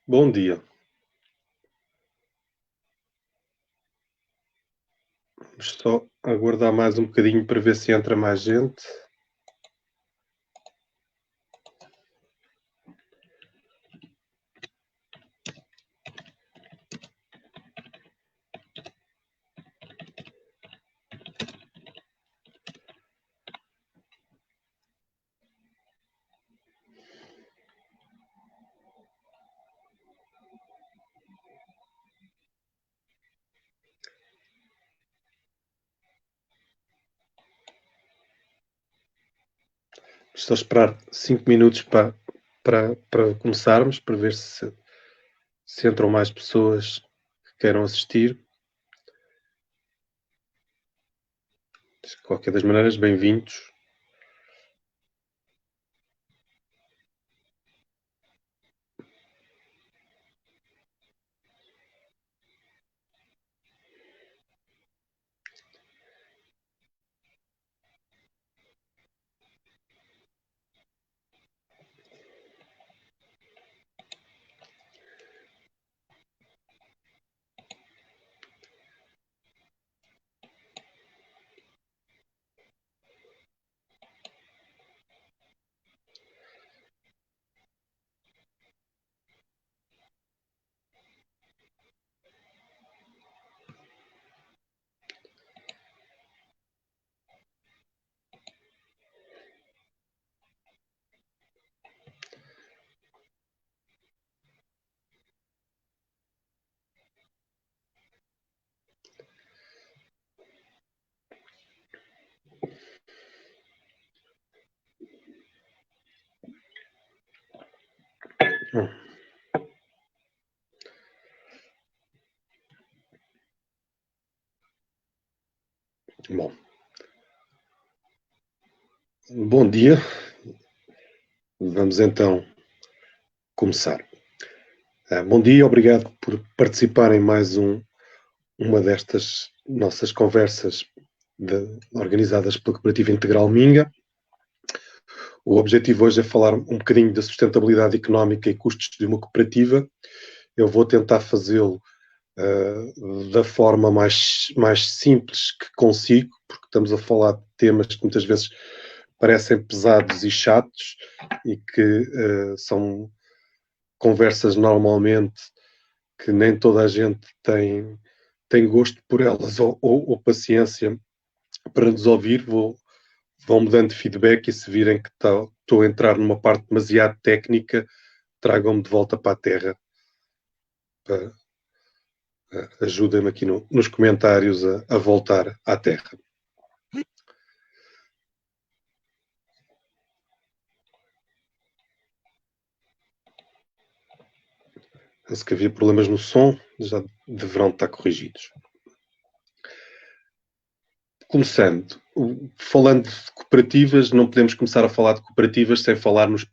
Bom dia. Vamos só aguardar mais um bocadinho para ver se entra mais gente. Estou a esperar 5 minutos para começarmos, para ver se entram mais pessoas que queiram assistir. De qualquer das maneiras, bem-vindos. Bom, bom dia. Vamos então começar. Bom dia, obrigado por participar em mais uma destas nossas conversas organizadas pela Cooperativa Integral Minga. O objetivo hoje é falar um bocadinho da sustentabilidade económica e custos de uma cooperativa. Eu vou tentar fazê-lo da forma mais simples que consigo, porque estamos a falar de temas que muitas vezes parecem pesados e chatos e que são conversas normalmente que nem toda a gente tem gosto por elas ou paciência para nos ouvir. Vão-me dando feedback e se virem que estou a entrar numa parte demasiado técnica, tragam-me de volta para a terra. Ajudem-me aqui nos comentários a voltar à terra. Penso que havia problemas no som, já deverão estar corrigidos. Começando, falando de cooperativas, não podemos começar a falar de cooperativas sem falar nos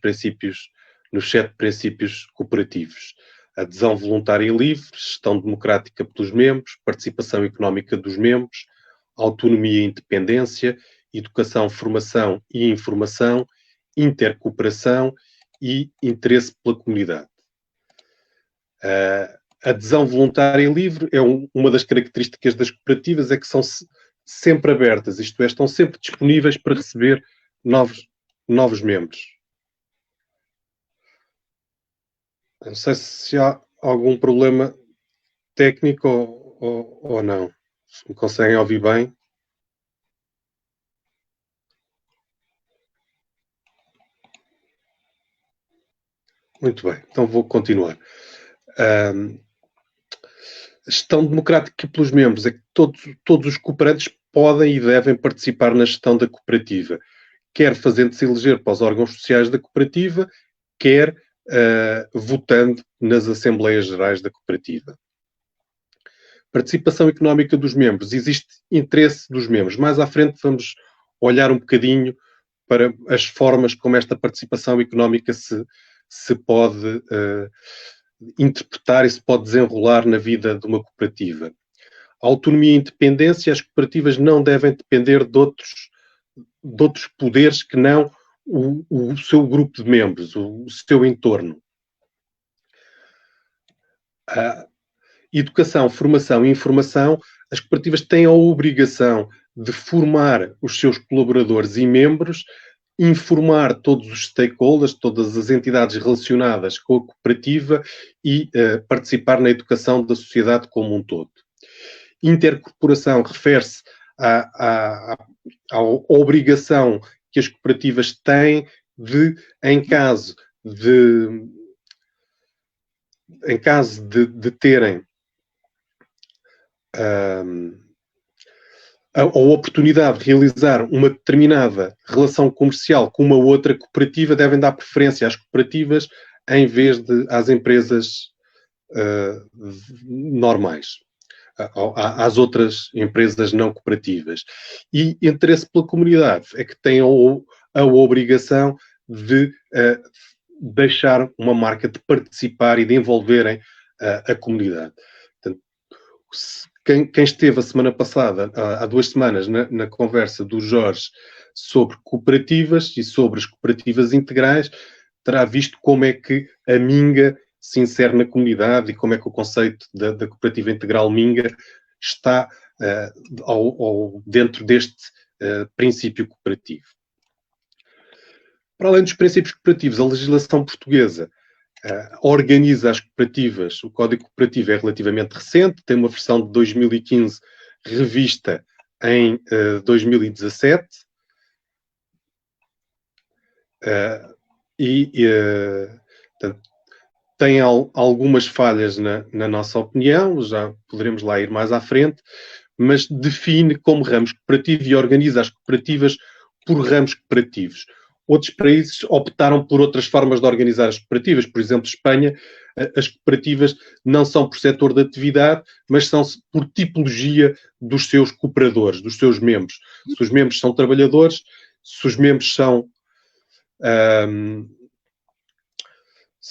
7 princípios cooperativos. Adesão voluntária e livre, gestão democrática pelos membros, participação económica dos membros, autonomia e independência, educação, formação e informação, intercooperação e interesse pela comunidade. A adesão voluntária e livre é uma das características das cooperativas, é que são sempre abertas, isto é, estão sempre disponíveis para receber novos membros. Não sei se há algum problema técnico ou não. Se me conseguem ouvir bem. Muito bem, então vou continuar. Gestão democrática pelos membros é que todos os cooperantes podem e devem participar na gestão da cooperativa, quer fazendo-se eleger para os órgãos sociais da cooperativa, quer votando nas Assembleias Gerais da cooperativa. Participação económica dos membros. Existe interesse dos membros. Mais à frente vamos olhar um bocadinho para as formas como esta participação económica se pode interpretar e se pode desenrolar na vida de uma cooperativa. Autonomia e independência. As cooperativas não devem depender de outros poderes que não o seu grupo de membros, o seu entorno. educação, formação e informação, as cooperativas têm a obrigação de formar os seus colaboradores e membros, informar todos os stakeholders, todas as entidades relacionadas com a cooperativa e participar na educação da sociedade como um todo. Intercorporação refere-se à obrigação que as cooperativas têm de, em caso de terem a oportunidade de realizar uma determinada relação comercial com uma outra cooperativa, devem dar preferência às cooperativas em vez de às empresas normais, às outras empresas não cooperativas. E interesse pela comunidade é que têm a obrigação de deixar uma marca, de participar e de envolverem a comunidade. Portanto, quem esteve a semana passada, há 2 semanas, na conversa do Jorge sobre cooperativas e sobre as cooperativas integrais, terá visto como é que a Minga se insere na comunidade e como é que o conceito da cooperativa integral Minga está dentro deste princípio cooperativo. Para além dos princípios cooperativos, a legislação portuguesa organiza as cooperativas. O Código Cooperativo é relativamente recente, tem uma versão de 2015 revista em 2017 portanto, tem algumas falhas na nossa opinião, já poderemos lá ir mais à frente, mas define como ramos cooperativos e organiza as cooperativas por ramos cooperativos. Outros países optaram por outras formas de organizar as cooperativas. Por exemplo, Espanha, as cooperativas não são por setor de atividade, mas são por tipologia dos seus cooperadores, dos seus membros. Se os membros são trabalhadores, se os membros são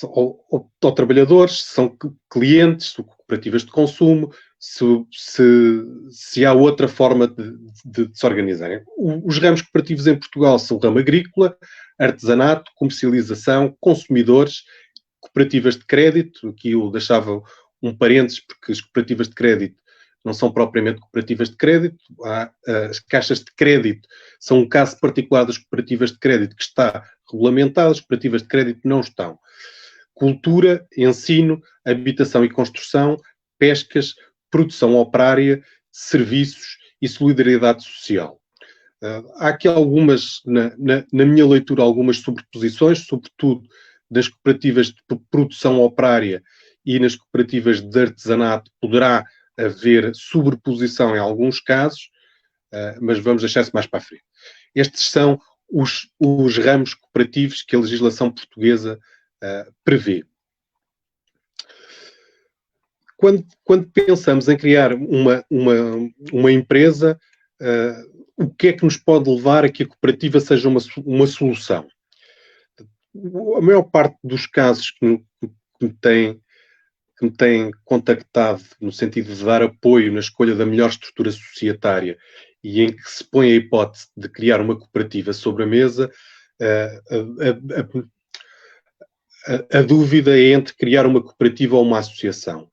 ou trabalhadores, são clientes, cooperativas de consumo, se há outra forma de se organizarem. Os ramos cooperativos em Portugal são o ramo agrícola, artesanato, comercialização, consumidores, cooperativas de crédito. Aqui eu deixava um parênteses, porque as cooperativas de crédito não são propriamente cooperativas de crédito. As caixas de crédito são um caso particular das cooperativas de crédito que está regulamentado, as cooperativas de crédito não estão. Cultura, ensino, habitação e construção, pescas, produção operária, serviços e solidariedade social. Há aqui algumas, na minha leitura, algumas sobreposições, sobretudo das cooperativas de produção operária e nas cooperativas de artesanato poderá haver sobreposição em alguns casos, mas vamos deixar isso mais para a frente. Estes são os ramos cooperativos que a legislação portuguesa prevê. Quando pensamos em criar uma empresa, o que é que nos pode levar a que a cooperativa seja uma solução? A maior parte dos casos que me têm contactado no sentido de dar apoio na escolha da melhor estrutura societária e em que se põe a hipótese de criar uma cooperativa sobre a mesa, a dúvida é entre criar uma cooperativa ou uma associação.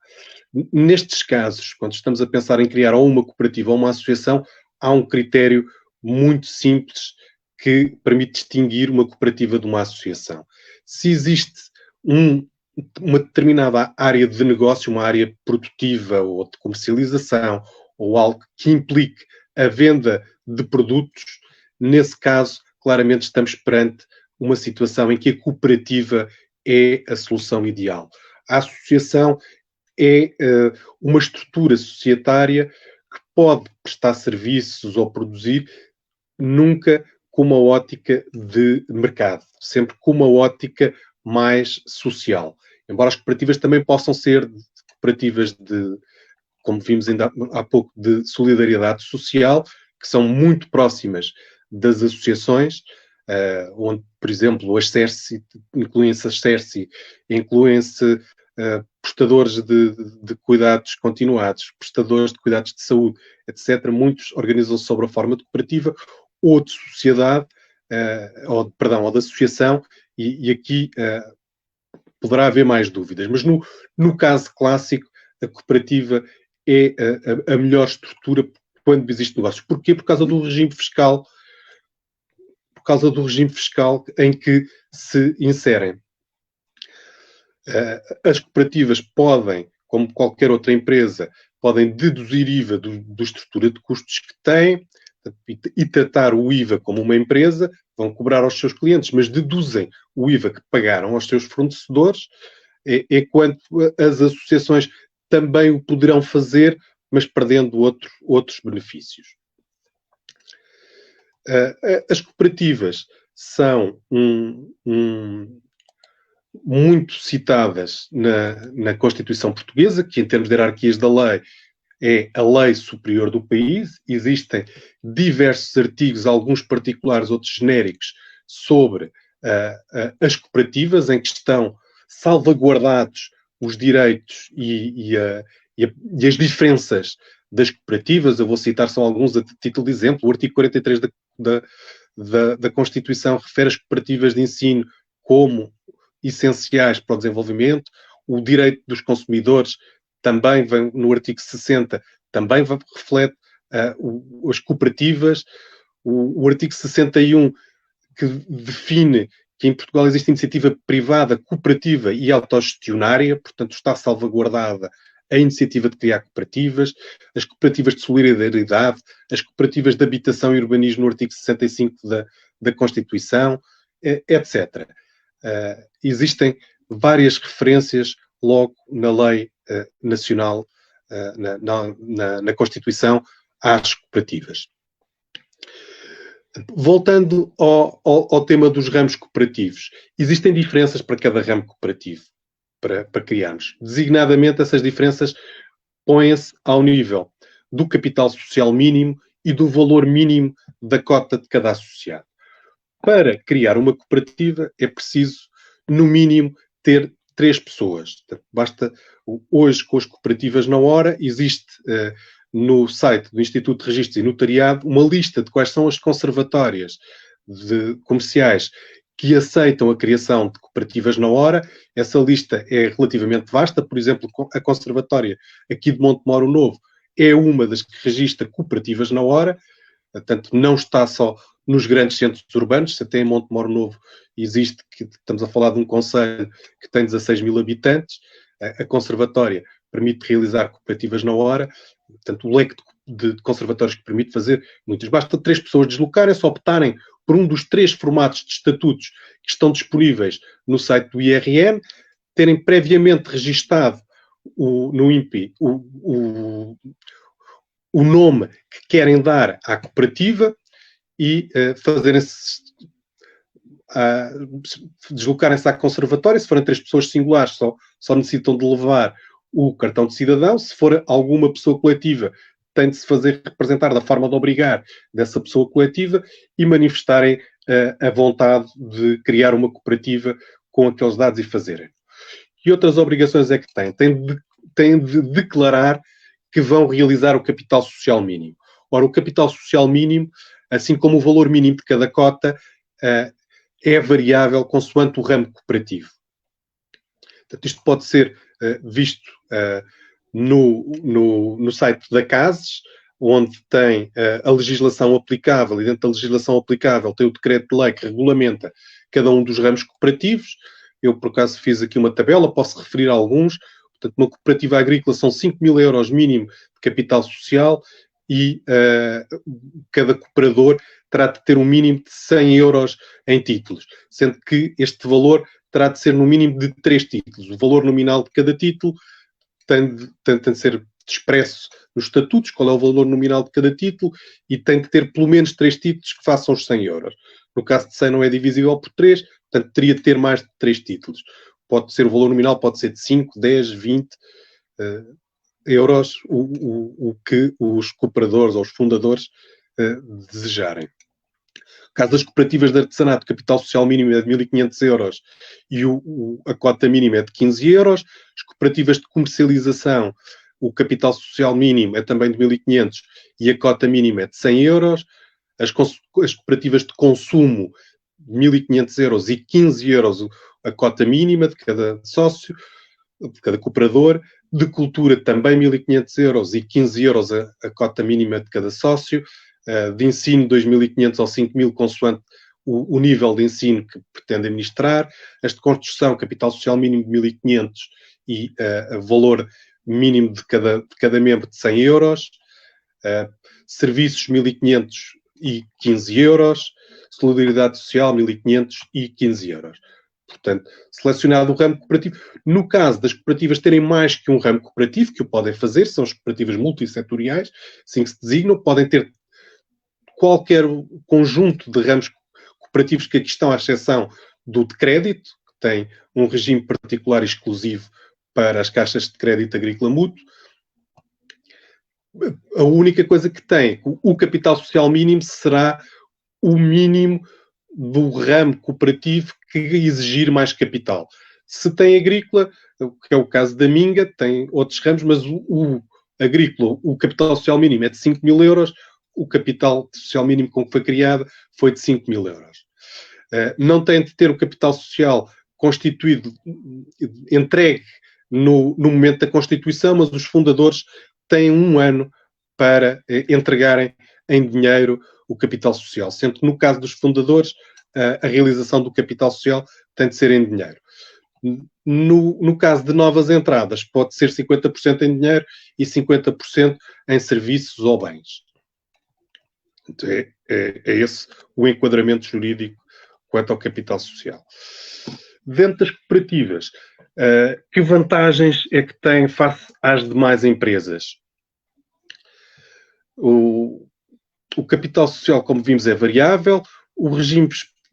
Nestes casos, quando estamos a pensar em criar ou uma cooperativa ou uma associação, há um critério muito simples que permite distinguir uma cooperativa de uma associação. Se existe uma determinada área de negócio, uma área produtiva ou de comercialização, ou algo que implique a venda de produtos, nesse caso, claramente estamos perante uma situação em que a cooperativa é a solução ideal. A associação é uma estrutura societária que pode prestar serviços ou produzir, nunca com uma ótica de mercado, sempre com uma ótica mais social. Embora as cooperativas também possam ser cooperativas como vimos ainda há pouco, de solidariedade social, que são muito próximas das associações, onde, por exemplo, as CERSI, incluem-se as CERSI, incluem-se prestadores de cuidados continuados, prestadores de cuidados de saúde, etc. Muitos organizam-se sobre a forma de cooperativa ou de sociedade, ou de associação, e aqui poderá haver mais dúvidas. Mas no caso clássico, a cooperativa é a melhor estrutura quando existe negócios. Porquê? Por causa do regime fiscal, em que se inserem. As cooperativas podem, como qualquer outra empresa, podem deduzir IVA da estrutura de custos que têm e tratar o IVA como uma empresa, vão cobrar aos seus clientes, mas deduzem o IVA que pagaram aos seus fornecedores, enquanto as associações também o poderão fazer, mas perdendo outros benefícios. As cooperativas são muito citadas na Constituição Portuguesa, que em termos de hierarquias da lei é a lei superior do país. Existem diversos artigos, alguns particulares, outros genéricos, sobre as cooperativas, em que estão salvaguardados os direitos e as diferenças das cooperativas. Eu vou citar só alguns a título de exemplo. O artigo 43 da Constituição refere as cooperativas de ensino como essenciais para o desenvolvimento. O direito dos consumidores também vem no artigo 60, também reflete as cooperativas. O artigo 61, que define que em Portugal existe iniciativa privada, cooperativa e autogestionária, portanto está salvaguardada a iniciativa de criar cooperativas, as cooperativas de solidariedade, as cooperativas de habitação e urbanismo no artigo 65 da Constituição, etc. Existem várias referências logo na lei nacional, na Constituição, às cooperativas. Voltando ao tema dos ramos cooperativos, existem diferenças para cada ramo cooperativo, para criarmos. Designadamente, essas diferenças põem-se ao nível do capital social mínimo e do valor mínimo da cota de cada associado. Para criar uma cooperativa é preciso, no mínimo, ter 3 pessoas. Basta, hoje, com as cooperativas na hora, existe no site do Instituto de Registros e Notariado uma lista de quais são as conservatórias comerciais que aceitam a criação de cooperativas na hora. Essa lista é relativamente vasta. Por exemplo, a conservatória aqui de Montemoro Novo é uma das que registra cooperativas na hora. Portanto, não está só nos grandes centros urbanos. Se até em Montemoro Novo existe, que estamos a falar de um concelho que tem 16 mil habitantes, a conservatória permite realizar cooperativas na hora. Portanto, o leque de conservatórios que permite fazer muitos. Basta 3 pessoas deslocarem-se, optarem por um dos 3 formatos de estatutos que estão disponíveis no site do IRN, terem previamente registado no INPI o nome que querem dar à cooperativa e deslocarem-se à conservatória. Se forem 3 pessoas singulares, só necessitam de levar o cartão de cidadão. Se for alguma pessoa coletiva, tem de se fazer representar da forma de obrigar dessa pessoa coletiva e manifestarem a vontade de criar uma cooperativa com aqueles dados e fazerem. Que outras obrigações é que têm? Têm de declarar que vão realizar o capital social mínimo. Ora, o capital social mínimo, assim como o valor mínimo de cada cota, é variável consoante o ramo cooperativo. Portanto, isto pode ser visto no site da CASES, onde tem a legislação aplicável, e dentro da legislação aplicável tem o decreto de lei que regulamenta cada um dos ramos cooperativos. Eu, por acaso, fiz aqui uma tabela, posso referir a alguns. Portanto, uma cooperativa agrícola são 5 mil euros mínimo de capital social e cada cooperador terá de ter um mínimo de 100 euros em títulos, sendo que este valor terá de ser no mínimo de 3 títulos. O valor nominal de cada título tem de ser expresso nos estatutos, qual é o valor nominal de cada título, e tem de ter pelo menos 3 títulos que façam os 100 euros. No caso de 100 não é divisível por 3, portanto teria de ter mais de 3 títulos. Pode ser o valor nominal, pode ser de 5, 10, 20 euros, o que os cooperadores ou os fundadores desejarem. No caso das cooperativas de artesanato, o capital social mínimo é de 1.500 euros e a cota mínima é de 15 euros. As cooperativas de comercialização, o capital social mínimo é também de 1.500 e a cota mínima é de 100 euros. As cooperativas de consumo, 1.500 euros e 15 euros a cota mínima de cada sócio, de cada cooperador, de cultura também 1.500 euros e 15 euros a cota mínima de cada sócio, de ensino 2.500 ou 5.000 consoante o nível de ensino que pretende administrar, as de construção, capital social mínimo de 1.500 e valor mínimo de cada membro de 100 euros, serviços 1.500 e 15 euros, solidariedade social 1.500 e 15 euros. Portanto, selecionado o ramo cooperativo. No caso das cooperativas terem mais que um ramo cooperativo, que o podem fazer, são as cooperativas multissetoriais, assim que se designam, podem ter qualquer conjunto de ramos cooperativos que aqui estão à exceção do de crédito, que tem um regime particular e exclusivo para as caixas de crédito agrícola mútuo. A única coisa que tem, o capital social mínimo será o mínimo do ramo cooperativo que exigir mais capital. Se tem agrícola, que é o caso da Minga, tem outros ramos, mas o agrícola, o capital social mínimo é de 5.000 euros, o capital social mínimo com que foi criado foi de 5.000 euros. Não tem de ter o capital social constituído, entregue no momento da Constituição, mas os fundadores têm 1 ano para entregarem em dinheiro o capital social, sendo que no caso dos fundadores a realização do capital social tem de ser em dinheiro. No caso de novas entradas, pode ser 50% em dinheiro e 50% em serviços ou bens. É esse o enquadramento jurídico quanto ao capital social. Dentro das cooperativas, que vantagens é que têm face às demais empresas? O capital social, como vimos, é variável, o regime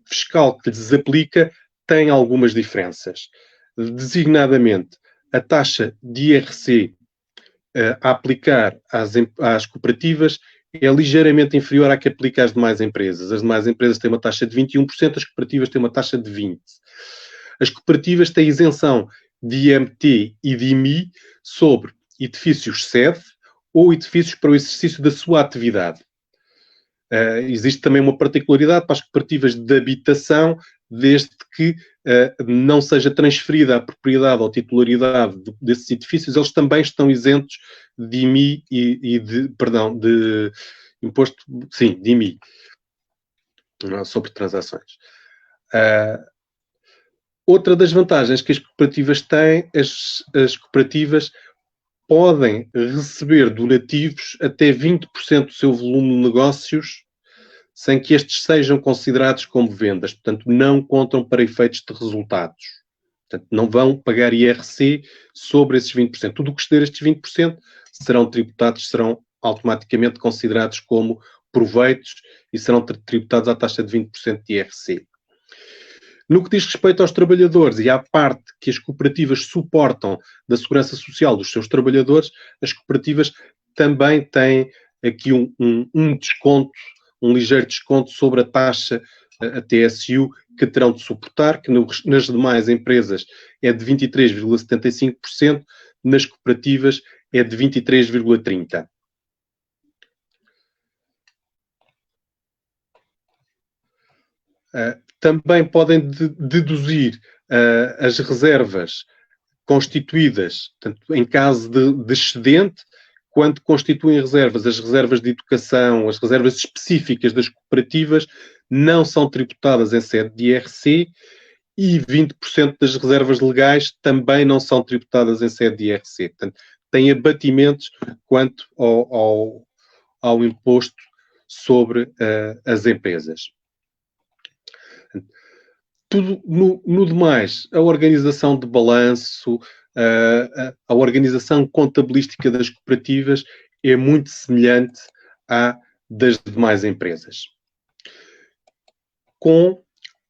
fiscal que lhes aplica tem algumas diferenças. Designadamente, a taxa de IRC a aplicar às cooperativas é ligeiramente inferior à que aplica às demais empresas. As demais empresas têm uma taxa de 21%, as cooperativas têm uma taxa de 20%. As cooperativas têm isenção de IMT e de IMI sobre edifícios sede ou edifícios para o exercício da sua atividade. Existe também uma particularidade para as cooperativas de habitação, desde que não seja transferida a propriedade ou titularidade desses edifícios, eles também estão isentos de IMI e de imposto, sim, de IMI, sobre transações. Outra das vantagens que as cooperativas têm, as cooperativas podem receber donativos até 20% do seu volume de negócios sem que estes sejam considerados como vendas. Portanto, não contam para efeitos de resultados. Portanto, não vão pagar IRC sobre esses 20%. Tudo o que exceder estes 20% serão tributados, serão automaticamente considerados como proveitos e serão tributados à taxa de 20% de IRC. No que diz respeito aos trabalhadores e à parte que as cooperativas suportam da segurança social dos seus trabalhadores, as cooperativas também têm aqui um desconto, um ligeiro desconto sobre a taxa, a TSU, que terão de suportar, que nas demais empresas é de 23,75%, nas cooperativas é de 23,30%. Também podem deduzir as reservas constituídas, portanto, em caso de excedente, quando constituem reservas, as reservas de educação, as reservas específicas das cooperativas não são tributadas em sede de IRC e 20% das reservas legais também não são tributadas em sede de IRC. Portanto, têm abatimentos quanto ao imposto sobre as empresas. Tudo no demais, a organização de balanço, a organização contabilística das cooperativas é muito semelhante à das demais empresas, com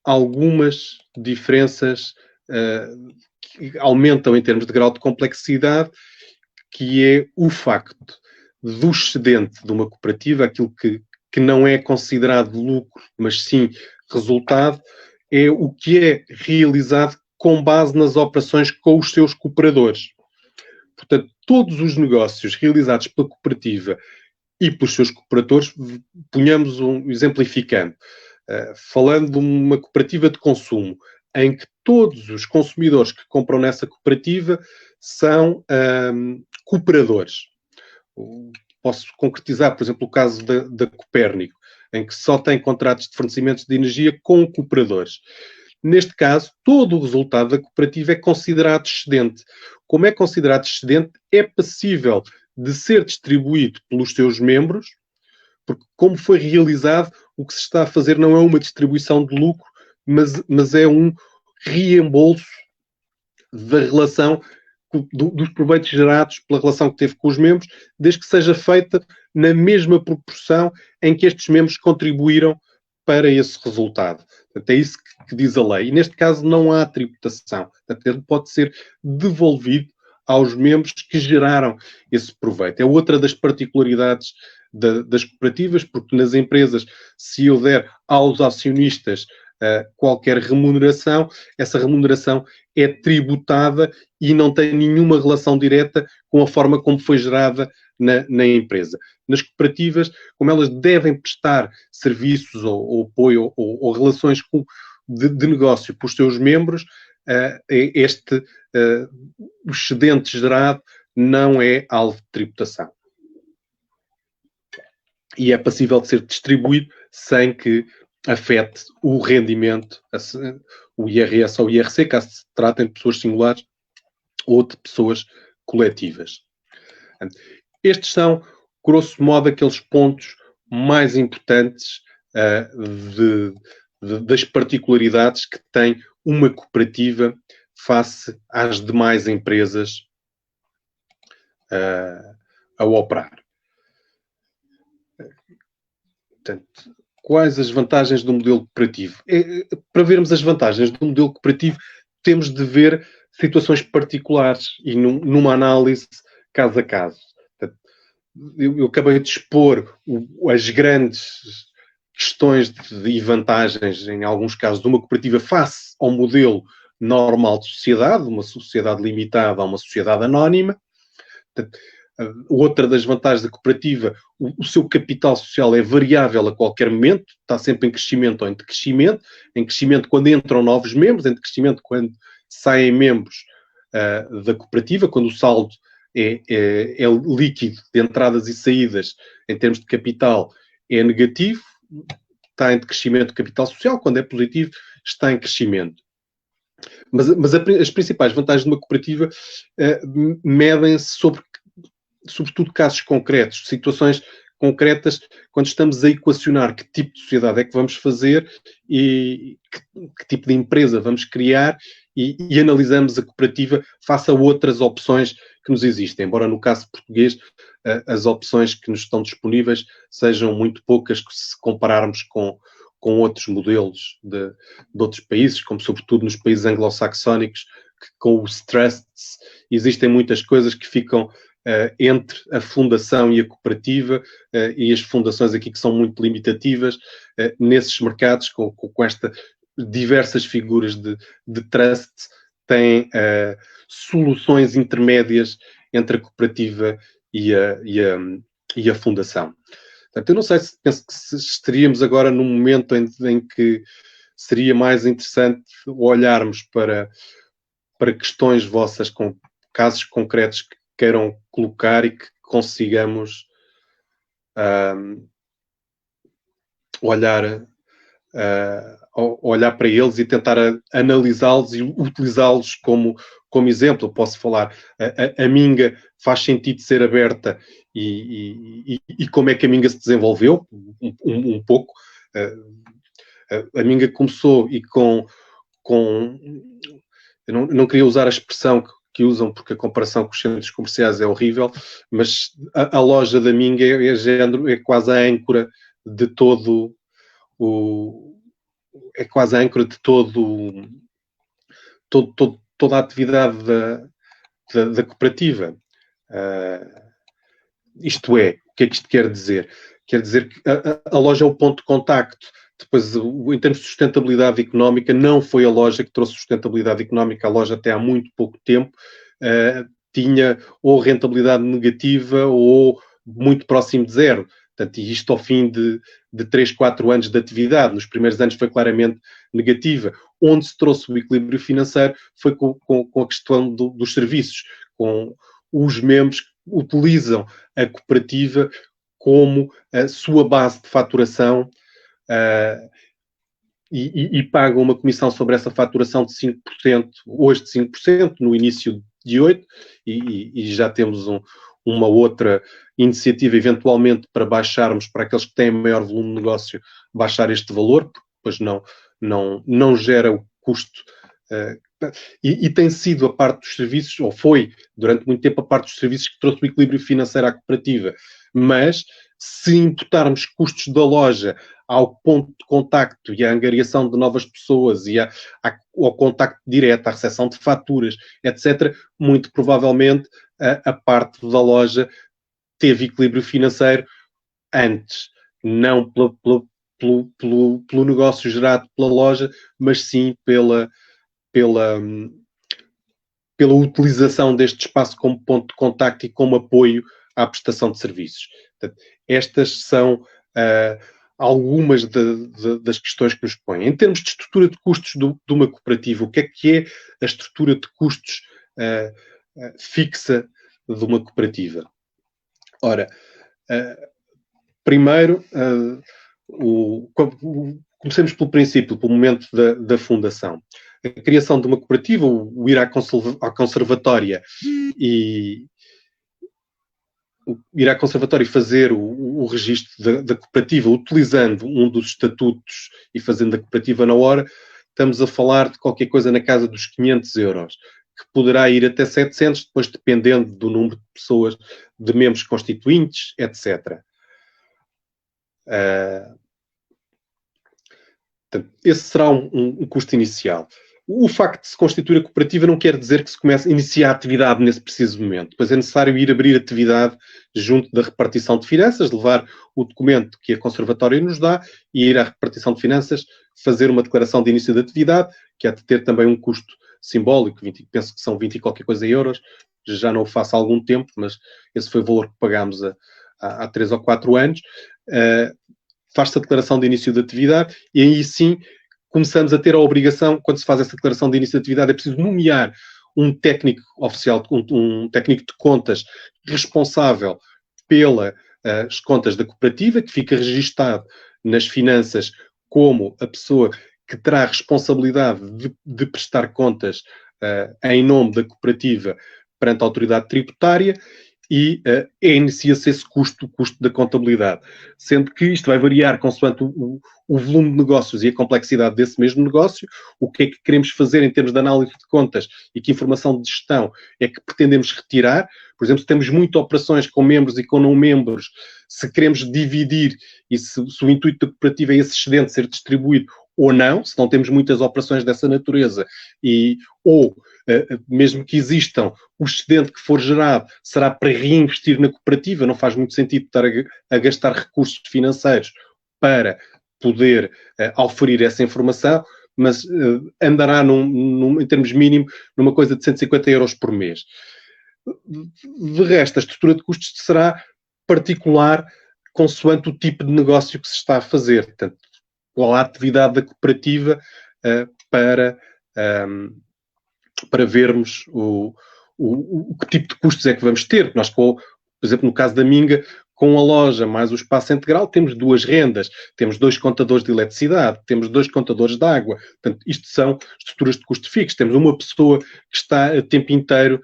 algumas diferenças que aumentam em termos de grau de complexidade, que é o facto do excedente de uma cooperativa, aquilo que não é considerado lucro, mas sim resultado, é o que é realizado com base nas operações com os seus cooperadores. Portanto, todos os negócios realizados pela cooperativa e pelos seus cooperadores, ponhamos exemplificando, falando de uma cooperativa de consumo, em que todos os consumidores que compram nessa cooperativa são cooperadores. Posso concretizar, por exemplo, o caso da Copérnico, em que só tem contratos de fornecimento de energia com cooperadores. Neste caso, todo o resultado da cooperativa é considerado excedente. Como é considerado excedente, é passível de ser distribuído pelos seus membros, porque como foi realizado, o que se está a fazer não é uma distribuição de lucro, mas é um reembolso da relação, dos proveitos gerados pela relação que teve com os membros, desde que seja feita na mesma proporção em que estes membros contribuíram para esse resultado. Portanto, é isso que diz a lei. E neste caso não há tributação. Portanto, ele pode ser devolvido aos membros que geraram esse proveito. É outra das particularidades das cooperativas, porque nas empresas, se eu der aos acionistas qualquer remuneração, essa remuneração é tributada e não tem nenhuma relação direta com a forma como foi gerada na empresa. Nas cooperativas, como elas devem prestar serviços ou apoio ou relações de negócio com os seus membros, o excedente gerado não é alvo de tributação. E é passível de ser distribuído sem que afete o rendimento, o IRS ou o IRC, caso se tratem de pessoas singulares ou de pessoas coletivas. Estes são, grosso modo, aqueles pontos mais importantes das particularidades que tem uma cooperativa face às demais empresas a operar. Portanto, quais as vantagens do modelo cooperativo? Para vermos as vantagens do modelo cooperativo, temos de ver situações particulares e numa análise caso a caso. Portanto, eu acabei de expor as grandes questões e vantagens, em alguns casos, de uma cooperativa face ao modelo normal de sociedade, uma sociedade limitada a uma sociedade anónima. Portanto, outra das vantagens da cooperativa, o seu capital social é variável a qualquer momento, está sempre em crescimento ou em decrescimento. Em crescimento quando entram novos membros, em decrescimento quando saem membros da cooperativa, quando o saldo é líquido de entradas e saídas em termos de capital é negativo, está em decrescimento de capital social, quando é positivo está em crescimento. Mas as principais vantagens de uma cooperativa medem-se sobretudo casos concretos, situações concretas, quando estamos a equacionar que tipo de sociedade é que vamos fazer e que tipo de empresa vamos criar e analisamos a cooperativa face a outras opções que nos existem. Embora no caso português as opções que nos estão disponíveis sejam muito poucas se compararmos com outros modelos de outros países, como sobretudo nos países anglo-saxónicos, que com os trusts existem muitas coisas que ficam entre a fundação e a cooperativa, e as fundações aqui que são muito limitativas, nesses mercados, com estas diversas figuras de trust, têm soluções intermédias entre a cooperativa e a fundação. Portanto, eu não sei se penso que estaríamos agora num momento em que seria mais interessante olharmos para questões vossas com casos concretos que queiram colocar e que consigamos olhar para eles e tentar analisá-los e utilizá-los como exemplo. Posso falar, a Minga faz sentido ser aberta e como é que a Minga se desenvolveu, um pouco. A Minga começou e eu não queria usar a expressão que usam, porque a comparação com os centros comerciais é horrível, mas a loja da Minga é quase a âncora de todo toda a atividade da cooperativa. Isto é, o que é que isto quer dizer? Quer dizer que a loja é o ponto de contacto. Depois, em termos de sustentabilidade económica, não foi a loja que trouxe sustentabilidade económica. A loja até há muito pouco tempo tinha ou rentabilidade negativa ou muito próximo de zero. Portanto, e isto ao fim de 3, 4 anos de atividade. Nos primeiros anos foi claramente negativa. Onde se trouxe o equilíbrio financeiro foi com a questão dos serviços, com os membros que utilizam a cooperativa como a sua base de faturação e pagam uma comissão sobre essa faturação de 5%, hoje de 5%, no início de 8%, e já temos uma outra iniciativa, eventualmente, para baixarmos, para aqueles que têm maior volume de negócio, baixar este valor, porque depois não gera o custo. E tem sido a parte dos serviços, ou foi durante muito tempo a parte dos serviços que trouxe o equilíbrio financeiro à cooperativa. Mas, se imputarmos custos da loja ao ponto de contacto e à angariação de novas pessoas e ao contacto direto, à recepção de faturas, etc., muito provavelmente a parte da loja teve equilíbrio financeiro antes, não pelo negócio gerado pela loja, mas sim pela utilização deste espaço como ponto de contacto e como apoio à prestação de serviços. Portanto, estas são algumas das questões que nos põem. Em termos de estrutura de custos de uma cooperativa, o que é a estrutura de custos fixa de uma cooperativa? Ora, primeiro, comecemos pelo princípio, pelo momento da fundação. A criação de uma cooperativa, o ir à conservatória e ir à conservatória e fazer o registro da cooperativa utilizando um dos estatutos e fazendo a cooperativa na hora, estamos a falar de qualquer coisa na casa dos 500 euros, que poderá ir até 700, depois dependendo do número de pessoas, de membros constituintes, etc. Portanto, esse será um custo inicial. O facto de se constituir a cooperativa não quer dizer que se comece a iniciar a atividade nesse preciso momento. Depois é necessário ir abrir atividade junto da repartição de finanças, levar o documento que a conservatória nos dá e ir à repartição de finanças, fazer uma declaração de início de atividade, que há de ter também um custo simbólico, penso que são 20 e qualquer coisa euros, já não o faço há algum tempo, mas esse foi o valor que pagámos há 3 ou 4 anos. Faz-se a declaração de início de atividade e aí sim começamos a ter a obrigação, quando se faz essa declaração de início de atividade, é preciso nomear um técnico oficial, um técnico de contas responsável pelas contas da cooperativa, que fica registado nas finanças como a pessoa que terá a responsabilidade de prestar contas em nome da cooperativa perante a autoridade tributária, e inicia-se esse custo, o custo da contabilidade. Sendo que isto vai variar consoante o volume de negócios e a complexidade desse mesmo negócio, o que é que queremos fazer em termos de análise de contas e que informação de gestão é que pretendemos retirar. Por exemplo, se temos muitas operações com membros e com não membros, se queremos dividir e se o intuito da cooperativa é esse excedente ser distribuído ou não, se não temos muitas operações dessa natureza, ou mesmo que existam, o excedente que for gerado será para reinvestir na cooperativa, não faz muito sentido estar a gastar recursos financeiros para poder oferir essa informação, mas andará em termos mínimo numa coisa de 150 euros por mês. De resto, a estrutura de custos será particular consoante o tipo de negócio que se está a fazer. Portanto, qual a atividade da cooperativa para vermos que tipo de custos é que vamos ter. Nós, por exemplo, no caso da Minga, com a loja mais o espaço integral, temos 2 rendas, temos 2 contadores de eletricidade, temos 2 contadores de água. Portanto, isto são estruturas de custo fixo. Temos uma pessoa que está a tempo inteiro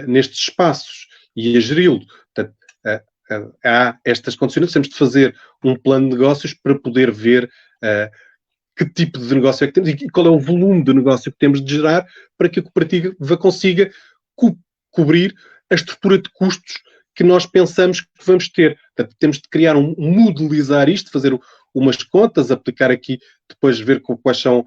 nestes espaços e a geri-lo. Portanto, há estas condições. Temos de fazer um plano de negócios para poder ver que tipo de negócio é que temos e qual é o volume de negócio que temos de gerar para que a cooperativa consiga cobrir a estrutura de custos que nós pensamos que vamos ter. Portanto, temos de criar modelizar isto, fazer umas contas, aplicar aqui, depois ver quais são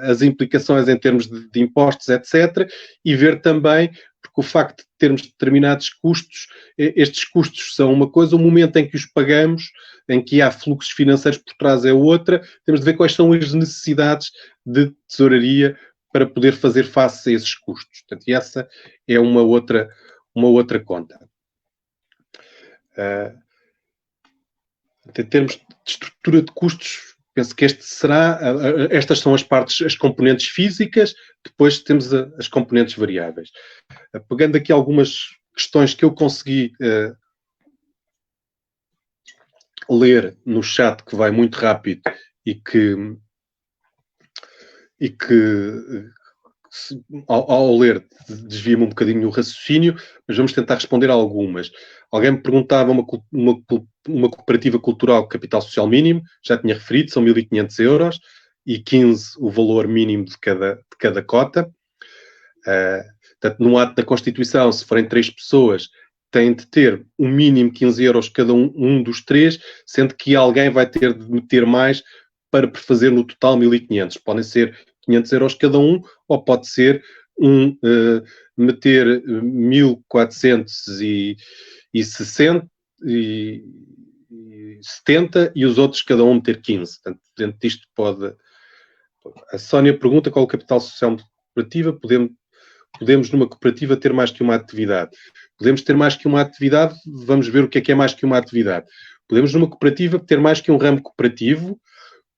as implicações em termos de impostos, etc. E ver também, porque o facto de termos determinados custos, estes custos são uma coisa, o momento em que os pagamos, em que há fluxos financeiros por trás é outra, temos de ver quais são as necessidades de tesouraria para poder fazer face a esses custos. Portanto, e essa é uma outra conta. Em termos de estrutura de custos, penso que estas são as partes, as componentes físicas, depois temos as componentes variáveis. Pegando aqui algumas questões que eu consegui ler no chat, que vai muito rápido e que ao ler desvia-me um bocadinho o raciocínio, mas vamos tentar responder a algumas. Alguém me perguntava uma cooperativa cultural capital social mínimo, já tinha referido, são 1.500 euros e 15 o valor mínimo de cada cota. Portanto, no ato da Constituição, se forem 3 pessoas, têm de ter um mínimo 15 euros cada um dos 3, sendo que alguém vai ter de meter mais para prefazer no total 1.500. Podem ser 500 euros cada um, ou pode ser meter 1.460 e 70 e os outros cada um meter 15. Portanto, dentro disto pode... A Sónia pergunta qual é o capital social cooperativa. Podemos numa cooperativa ter mais que uma atividade. Podemos ter mais que uma atividade, vamos ver o que é mais que uma atividade. Podemos numa cooperativa ter mais que um ramo cooperativo.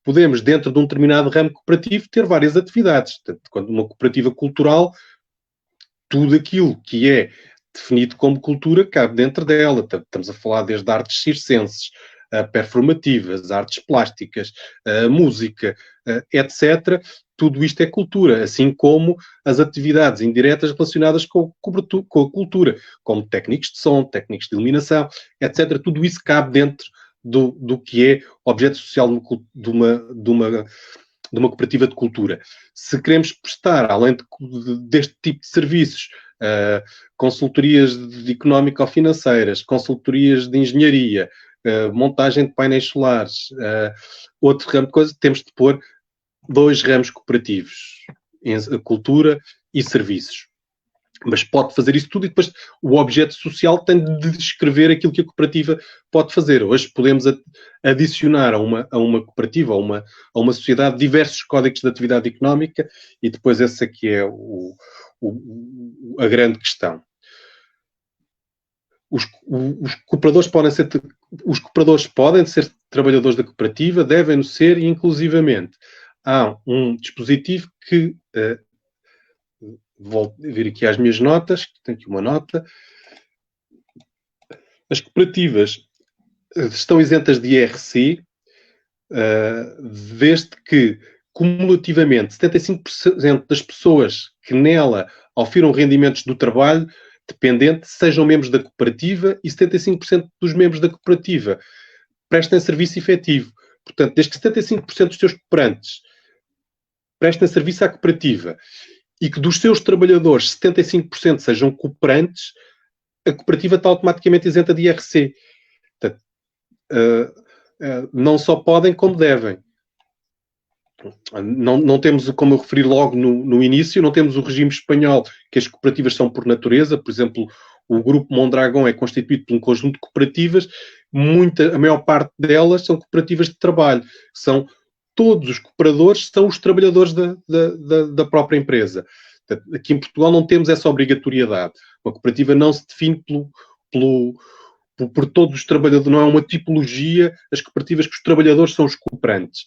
Podemos, dentro de um determinado ramo cooperativo, ter várias atividades. Portanto, quando uma cooperativa cultural, tudo aquilo que é definido como cultura cabe dentro dela. Estamos a falar desde artes circenses, performativas, artes plásticas, música, etc. Tudo isto é cultura, assim como as atividades indiretas relacionadas com a cultura, como técnicos de som, técnicos de iluminação, etc. Tudo isso cabe dentro do que é objeto social de uma cooperativa de cultura. Se queremos prestar, além deste tipo de serviços, consultorias económico-financeiras, consultorias de engenharia, montagem de painéis solares, outro ramo de coisas, temos de pôr 2 ramos cooperativos, cultura e serviços. Mas pode fazer isso tudo e depois o objeto social tem de descrever aquilo que a cooperativa pode fazer. Hoje podemos adicionar a uma cooperativa, a uma sociedade, diversos códigos de atividade económica e depois essa aqui é a grande questão. Os cooperadores podem ser trabalhadores da cooperativa, devem ser inclusivamente. Há um dispositivo que... vou vir aqui às minhas notas, tenho aqui uma nota. As cooperativas estão isentas de IRC, desde que, cumulativamente, 75% das pessoas que nela ofiram rendimentos do trabalho dependente sejam membros da cooperativa e 75% dos membros da cooperativa prestem serviço efetivo. Portanto, desde que 75% dos seus cooperantes prestem serviço à cooperativa e que dos seus trabalhadores 75% sejam cooperantes, a cooperativa está automaticamente isenta de IRC. Portanto, não só podem, como devem. Não temos, como eu referi logo no início, não temos o regime espanhol, que as cooperativas são por natureza. Por exemplo, o Grupo Mondragón é constituído por um conjunto de cooperativas, a maior parte delas são cooperativas de trabalho. Todos os cooperadores são os trabalhadores da própria empresa. Aqui em Portugal não temos essa obrigatoriedade. Uma cooperativa não se define por todos os trabalhadores, não é uma tipologia, as cooperativas que os trabalhadores são os cooperantes.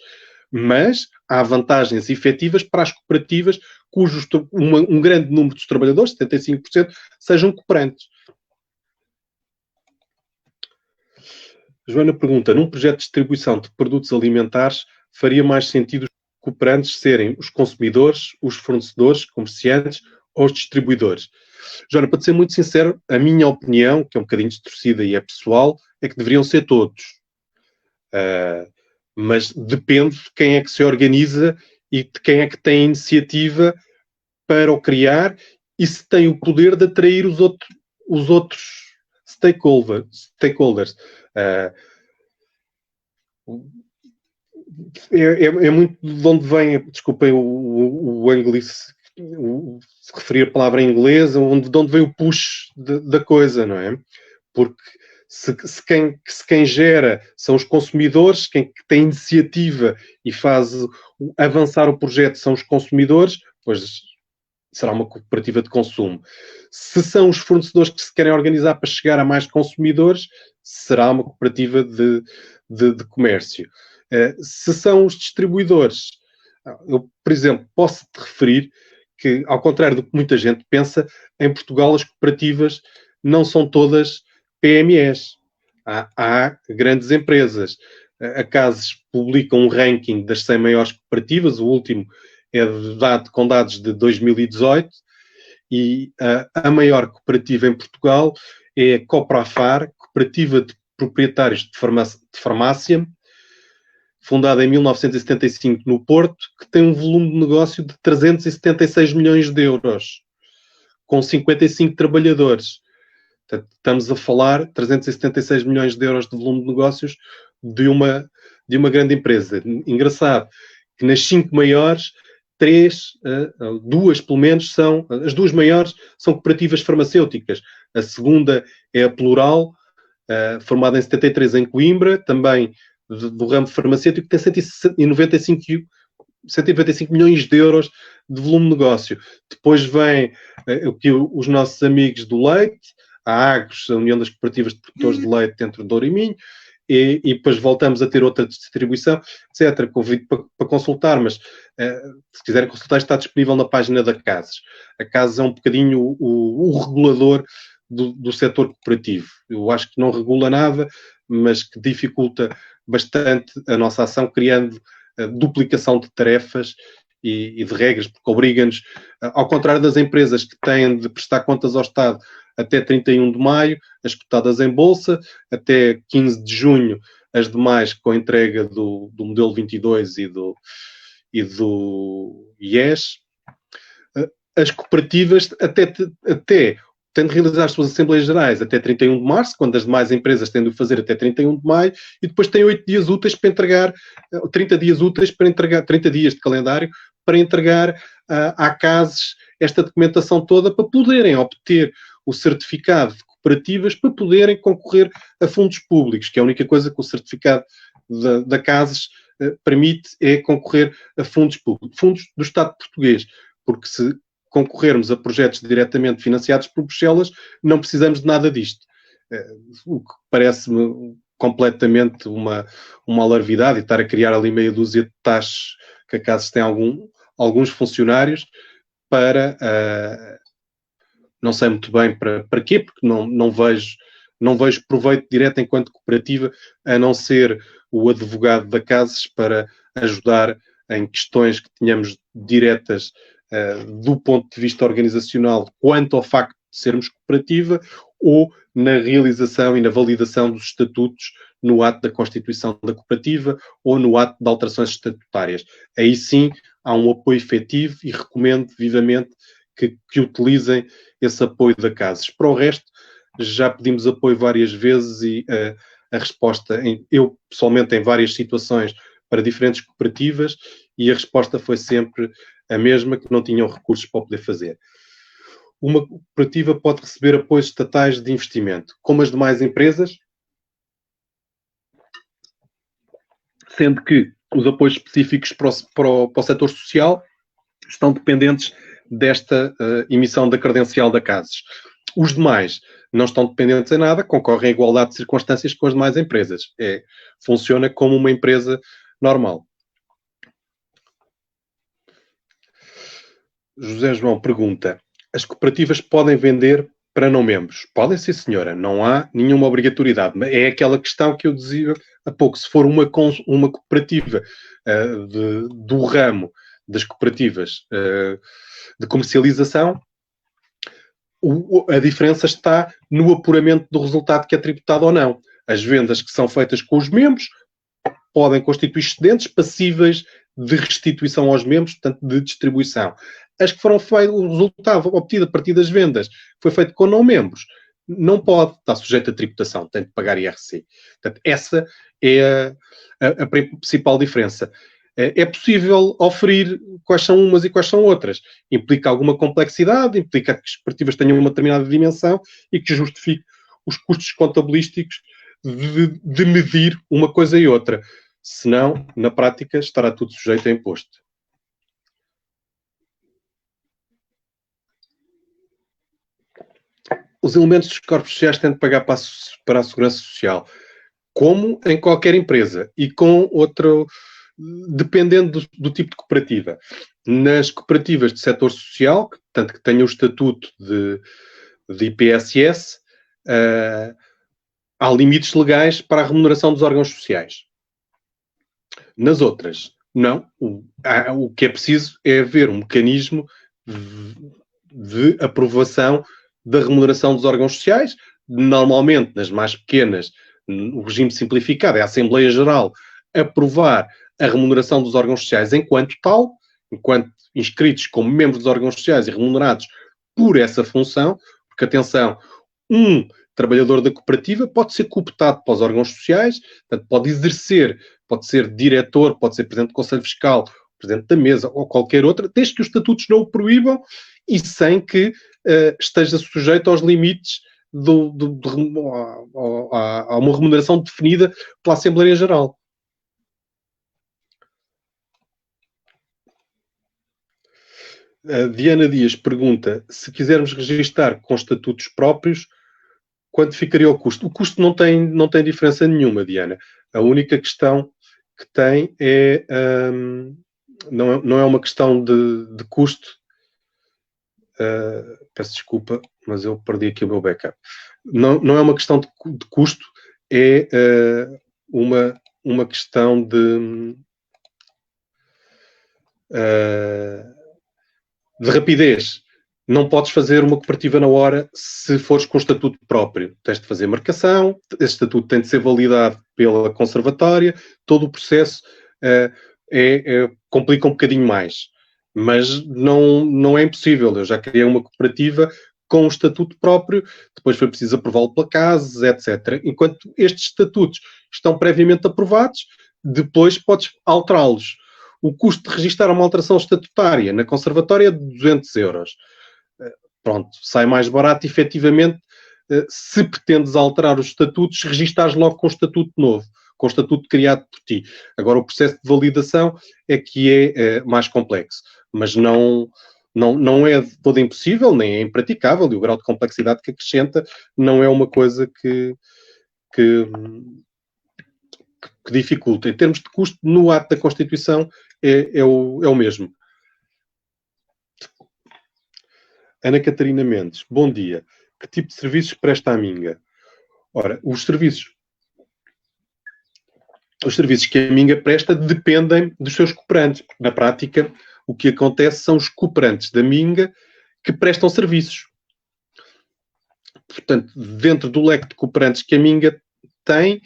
Mas há vantagens efetivas para as cooperativas cujos um grande número dos trabalhadores, 75%, sejam cooperantes. Joana pergunta, num projeto de distribuição de produtos alimentares, faria mais sentido os cooperantes serem os consumidores, os fornecedores, comerciantes ou os distribuidores? Joana, para ser muito sincero, a minha opinião, que é um bocadinho distorcida e é pessoal, é que deveriam ser todos. Mas depende de quem é que se organiza e de quem é que tem a iniciativa para o criar e se tem o poder de atrair os outros stakeholders. É muito de onde vem, desculpem o inglês, se referir a palavra em inglês, de onde vem o push da coisa, não é? Porque se quem gera são os consumidores, quem tem iniciativa e faz avançar o projeto são os consumidores, pois será uma cooperativa de consumo. Se são os fornecedores que se querem organizar para chegar a mais consumidores, será uma cooperativa de comércio. Se são os distribuidores, eu, por exemplo, posso-te referir que, ao contrário do que muita gente pensa, em Portugal as cooperativas não são todas PMEs. Há grandes empresas. A CASES publica um ranking das 100 maiores cooperativas, o último é dado com dados de 2018, e a maior cooperativa em Portugal é a Coprafar, Cooperativa de Proprietários de Farmácia, fundada em 1975 no Porto, que tem um volume de negócio de 376 milhões de euros, com 55 trabalhadores. Portanto, estamos a falar de 376 milhões de euros de volume de negócios de uma grande empresa. Engraçado que nas 5 maiores, duas pelo menos são, as duas maiores são cooperativas farmacêuticas. A segunda é a Plural, formada em 73 em Coimbra, também do ramo farmacêutico, que tem 195 milhões de euros de volume de negócio. Depois vem os nossos amigos do leite, a Agros, a União das Cooperativas de Produtores de Leite dentro de Douro e Minho, e depois voltamos a ter outra distribuição, etc. Convido para consultar, mas se quiserem consultar, está disponível na página da CASES. A CASES é um bocadinho o regulador do setor cooperativo. Eu acho que não regula nada, mas que dificulta bastante a nossa ação, criando duplicação de tarefas e de regras, porque obriga-nos, ao contrário das empresas que têm de prestar contas ao Estado até 31 de maio, as cotadas em bolsa, até 15 de junho, as demais com a entrega do modelo 22 e do IES. As cooperativas até têm de realizar as suas Assembleias Gerais até 31 de março, quando as demais empresas têm de o fazer até 31 de maio, e depois têm 8 dias úteis para entregar, 30 dias úteis para entregar, 30 dias de calendário para entregar à CASES esta documentação toda para poderem obter o certificado de cooperativas, para poderem concorrer a fundos públicos, que é a única coisa que o certificado da CASES permite é concorrer a fundos públicos, fundos do Estado português, porque se concorrermos a projetos diretamente financiados por Bruxelas, não precisamos de nada disto. O que parece-me completamente uma alarvidade, e estar a criar ali meia dúzia de taxas que a CASES tem alguns funcionários para... não sei muito bem para quê, porque não vejo proveito direto enquanto cooperativa, a não ser o advogado da CASES para ajudar em questões que tenhamos diretas do ponto de vista organizacional quanto ao facto de sermos cooperativa, ou na realização e na validação dos estatutos no ato da constituição da cooperativa ou no ato de alterações estatutárias. Aí sim há um apoio efetivo e recomendo vivamente que utilizem esse apoio da CASES. Para o resto, já pedimos apoio várias vezes e a resposta, eu pessoalmente em várias situações para diferentes cooperativas, e a resposta foi sempre a mesma, que não tinham recursos para poder fazer. Uma cooperativa pode receber apoios estatais de investimento, como as demais empresas, sendo que os apoios específicos para o setor social estão dependentes desta emissão da credencial da CASES. Os demais não estão dependentes em nada, concorrem em igualdade de circunstâncias com as demais empresas. Funciona como uma empresa normal. José João pergunta: as cooperativas podem vender para não membros? Podem, sim, senhora. Não há nenhuma obrigatoriedade. É aquela questão que eu dizia há pouco. Se for uma cooperativa do ramo das cooperativas de comercialização, a diferença está no apuramento do resultado que é tributado ou não. As vendas que são feitas com os membros podem constituir excedentes passíveis de restituição aos membros, portanto, de distribuição. As que foram feitas, o resultado obtido a partir das vendas foi feito com não-membros, não pode estar sujeito a tributação, tem de pagar IRC. Portanto, essa é a principal diferença. É possível oferir quais são umas e quais são outras. Implica alguma complexidade, implica que as cooperativas tenham uma determinada dimensão e que justifique os custos contabilísticos de medir uma coisa e outra. Senão, na prática, estará tudo sujeito a imposto. os elementos dos corpos sociais têm de pagar para a Segurança Social, como em qualquer empresa, e com outro, dependendo do tipo de cooperativa. Nas cooperativas de setor social, tanto que tenham o estatuto de IPSS, há limites legais para a remuneração dos órgãos sociais. Nas outras, não. O que é preciso é haver um mecanismo de aprovação da remuneração dos órgãos sociais. Normalmente, nas mais pequenas, o regime simplificado é a Assembleia Geral aprovar a remuneração dos órgãos sociais enquanto tal, enquanto inscritos como membros dos órgãos sociais e remunerados por essa função, porque, atenção, um trabalhador da cooperativa pode ser cooptado para os órgãos sociais, portanto, pode exercer, pode ser diretor, pode ser presidente do Conselho Fiscal, presidente da mesa ou qualquer outra, desde que os estatutos não o proíbam e sem que esteja sujeito aos limites a uma remuneração definida pela Assembleia Geral. A Diana Dias pergunta se quisermos registar com estatutos próprios, quanto ficaria o custo? O custo não tem diferença nenhuma, Diana. A única questão que tem é... não é uma questão de custo. Peço desculpa, mas eu perdi aqui o meu backup. Não é uma questão de custo, é uma questão de rapidez. Não podes fazer uma cooperativa na hora se fores com estatuto próprio. Tens de fazer marcação, esse estatuto tem de ser validado pela conservatória, todo o processo complica um bocadinho mais. Mas não é impossível. Eu já criei uma cooperativa com um estatuto próprio, depois foi preciso aprová-lo pela CAS, etc. Enquanto estes estatutos estão previamente aprovados, depois podes alterá-los. O custo de registrar uma alteração estatutária na conservatória é de 200 euros. Pronto, sai mais barato, efetivamente, se pretendes alterar os estatutos, registares logo com o estatuto novo, com o estatuto criado por ti. Agora, o processo de validação é que é mais complexo, mas não é de todo impossível, nem é impraticável, e o grau de complexidade que acrescenta não é uma coisa que dificulta. Em termos de custo, no ato da Constituição é o mesmo. Ana Catarina Mendes, bom dia. Que tipo de serviços presta a Minga? Ora, os serviços que a Minga presta dependem dos seus cooperantes. Na prática, o que acontece são os cooperantes da Minga que prestam serviços. Portanto, dentro do leque de cooperantes que a Minga tem,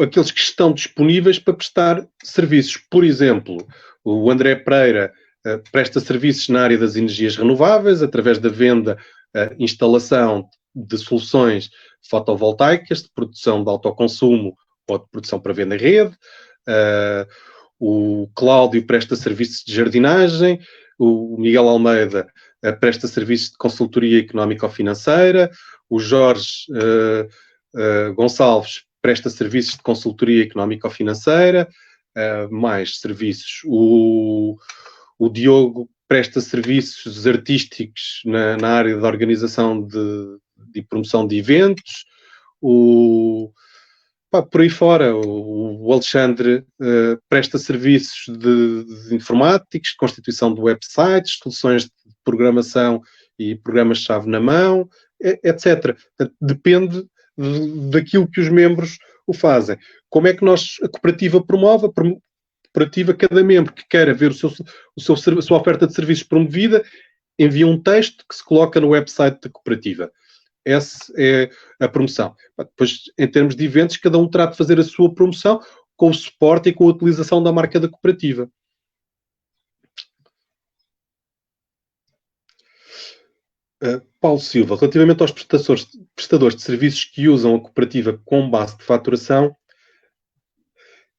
aqueles que estão disponíveis para prestar serviços. Por exemplo, o André Pereira presta serviços na área das energias renováveis, através da venda, instalação de soluções fotovoltaicas, de produção de autoconsumo ou de produção para venda em rede. O Cláudio presta serviços de jardinagem, o Miguel Almeida presta serviços de consultoria económico-financeira, o Jorge Gonçalves presta serviços de consultoria económico-financeira, mais serviços. O Diogo presta serviços artísticos na área da organização de promoção de eventos. Por aí fora, o Alexandre presta serviços de informáticos, de constituição de websites, soluções de programação e programas-chave na mão, etc. Portanto, depende daquilo que os membros o fazem. Como é que a cooperativa promove? A cooperativa, cada membro que queira ver a sua oferta de serviços promovida, envia um texto que se coloca no website da cooperativa. Essa é a promoção. Depois, em termos de eventos, cada um terá de fazer a sua promoção com o suporte e com a utilização da marca da cooperativa. Paulo Silva, relativamente aos prestadores de serviços que usam a cooperativa com base de faturação,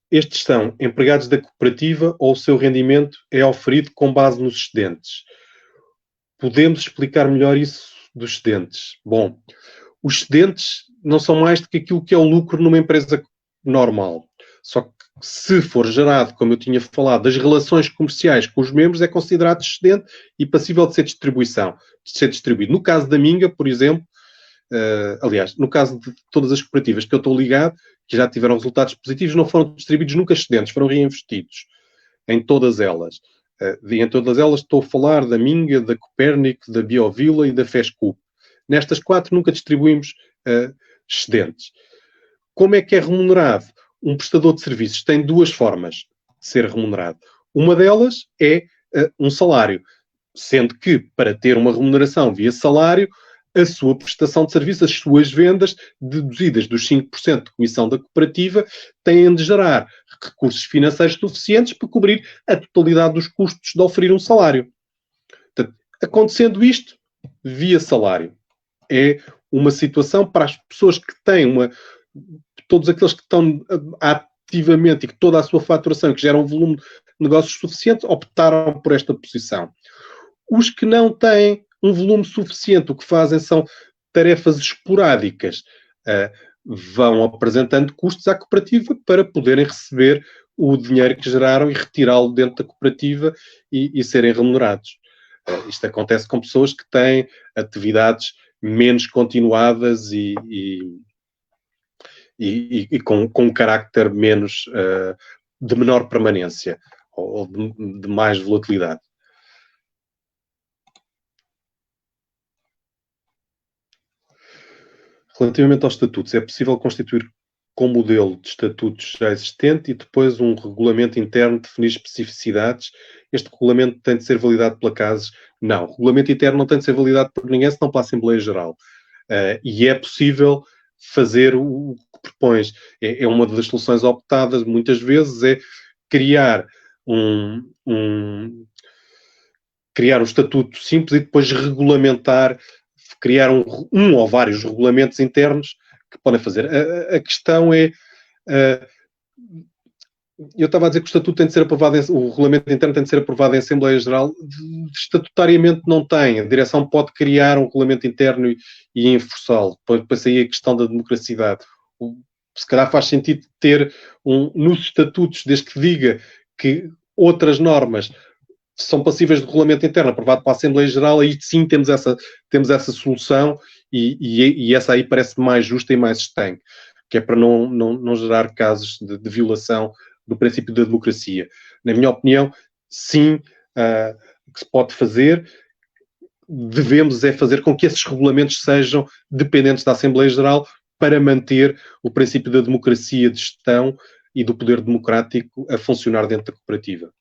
estes são empregados da cooperativa ou o seu rendimento é oferido com base nos excedentes? Podemos explicar melhor isso dos excedentes? Bom, os excedentes não são mais do que aquilo que é o lucro numa empresa normal. Só que, se for gerado, como eu tinha falado, das relações comerciais com os membros, é considerado excedente e passível de ser distribuído. No caso da Minga, por exemplo, aliás, no caso de todas as cooperativas que eu estou ligado, que já tiveram resultados positivos, não foram distribuídos nunca excedentes, foram reinvestidos em todas elas. Em todas elas estou a falar da Minga, da Copérnico, da Biovila e da FESCUP. Nestas 4 nunca distribuímos excedentes. Como é que é remunerado? Um prestador de serviços tem 2 formas de ser remunerado. Uma delas é um salário, sendo que para ter uma remuneração via salário, a sua prestação de serviço, as suas vendas, deduzidas dos 5% de comissão da cooperativa, têm de gerar recursos financeiros suficientes para cobrir a totalidade dos custos de oferir um salário. Portanto, acontecendo isto, via salário. É uma situação para as pessoas que têm todos aqueles que estão ativamente e que toda a sua faturação, que geram um volume de negócios suficiente, optaram por esta posição. Os que não têm um volume suficiente, o que fazem são tarefas esporádicas, vão apresentando custos à cooperativa para poderem receber o dinheiro que geraram e retirá-lo dentro da cooperativa e serem remunerados. Isto acontece com pessoas que têm atividades menos continuadas e com um carácter menos de menor permanência ou de mais volatilidade. Relativamente aos estatutos, é possível constituir com modelo de estatutos já existente e depois um regulamento interno definir especificidades. Este regulamento tem de ser validado pela CASES? Não. O regulamento interno não tem de ser validado por ninguém, senão pela Assembleia Geral. E é possível fazer o que propões. É uma das soluções optadas, muitas vezes, é criar criar um estatuto simples e depois regulamentar, criar um ou vários regulamentos internos que podem fazer. A questão é... eu estava a dizer que o estatuto tem de ser aprovado, o regulamento interno tem de ser aprovado em Assembleia Geral. Estatutariamente não tem. A direção pode criar um regulamento interno e enforçá-lo. Depois aí a questão da democracidade. Se calhar faz sentido ter nos estatutos, desde que diga que outras normas são passíveis de regulamento interno aprovado para a Assembleia Geral, aí sim temos essa solução e essa aí parece mais justa e mais estanque, que é para não gerar casos de violação do princípio da democracia. Na minha opinião, sim, o que se pode fazer, devemos é fazer com que esses regulamentos sejam dependentes da Assembleia Geral para manter o princípio da democracia de gestão e do poder democrático a funcionar dentro da cooperativa.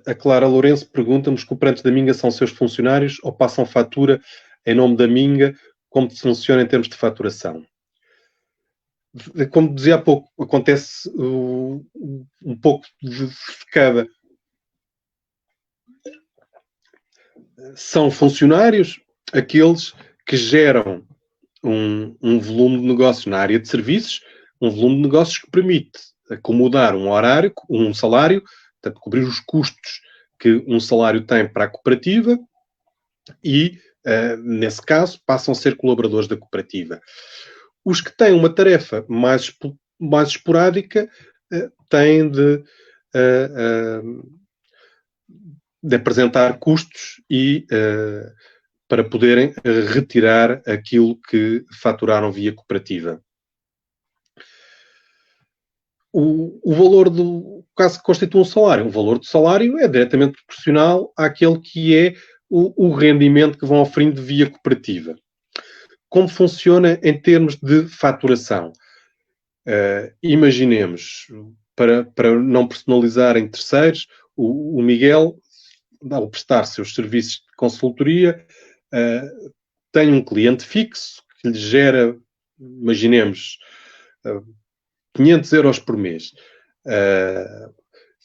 A Clara Lourenço pergunta-me: os cooperantes da Minga são seus funcionários ou passam fatura em nome da Minga? Como funciona em termos de faturação? Como dizia há pouco, acontece um pouco de cada. São funcionários aqueles que geram um volume de negócios na área de serviços, um volume de negócios que permite acomodar um horário, um salário, portanto, cobrir os custos que um salário tem para a cooperativa e, nesse caso, passam a ser colaboradores da cooperativa. Os que têm uma tarefa mais esporádica têm de apresentar custos e para poderem retirar aquilo que faturaram via cooperativa. O valor do caso que constitui um salário, o valor do salário é diretamente proporcional àquele que é o rendimento que vão oferindo via cooperativa. Como funciona em termos de faturação? Imaginemos, para não personalizar em terceiros, o Miguel, ao prestar seus serviços de consultoria, tem um cliente fixo que lhe gera, imaginemos, 500 euros por mês.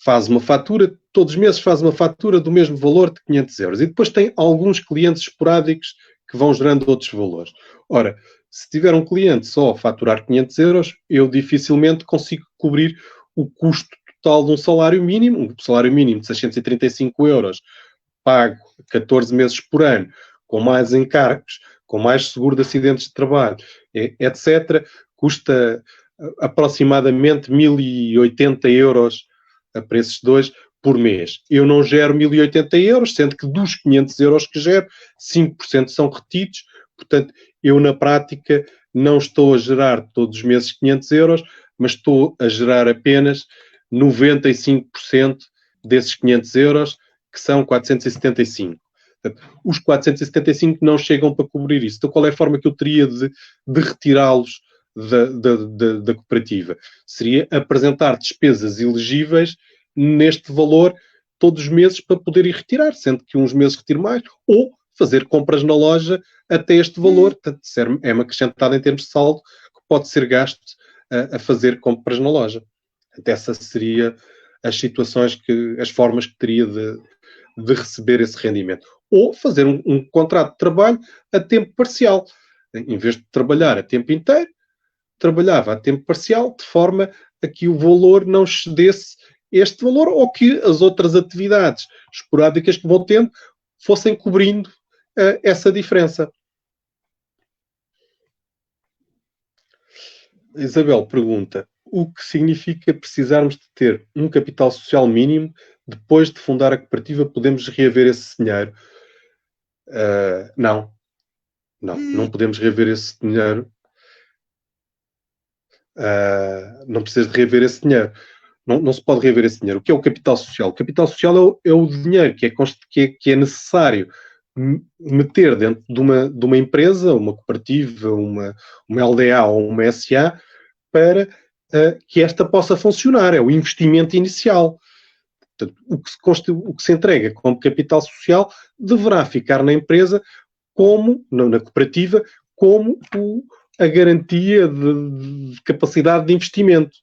Faz uma fatura, todos os meses faz uma fatura do mesmo valor de 500 euros. E depois tem alguns clientes esporádicos que vão gerando outros valores. Ora, se tiver um cliente só a faturar 500 euros, eu dificilmente consigo cobrir o custo total de um salário mínimo de 635 euros, pago 14 meses por ano, com mais encargos, com mais seguro de acidentes de trabalho, etc., custa aproximadamente 1.080 euros para esses dois por mês. Eu não gero 1.080 euros, sendo que dos 500 euros que gero, 5% são retidos, portanto, eu na prática não estou a gerar todos os meses 500 euros, mas estou a gerar apenas 95% desses 500 euros, que são 475. Portanto, os 475 não chegam para cobrir isso. Então, qual é a forma que eu teria de retirá-los da cooperativa? Seria apresentar despesas elegíveis neste valor todos os meses para poder ir retirar, sendo que uns meses retiro mais, ou fazer compras na loja até este valor. Portanto, é uma acrescentada em termos de saldo que pode ser gasto a fazer compras na loja. Portanto, essas seriam as formas que teria de receber esse rendimento. Ou fazer um contrato de trabalho a tempo parcial. Em vez de trabalhar a tempo inteiro, trabalhava a tempo parcial, de forma a que o valor não excedesse este valor, ou que as outras atividades esporádicas que vão tendo fossem cobrindo essa diferença. Isabel pergunta: o que significa precisarmos de ter um capital social mínimo? Depois de fundar a cooperativa, podemos reaver esse dinheiro? Não podemos reaver esse dinheiro. Não precisas de reaver esse dinheiro. Não se pode reaver esse dinheiro. O que é o capital social? O capital social é o dinheiro que é necessário meter dentro de uma empresa, uma cooperativa, uma LDA ou uma SA, para que esta possa funcionar. É o investimento inicial. Portanto, o que se entrega como capital social deverá ficar na empresa, na cooperativa, como a garantia de capacidade de investimento.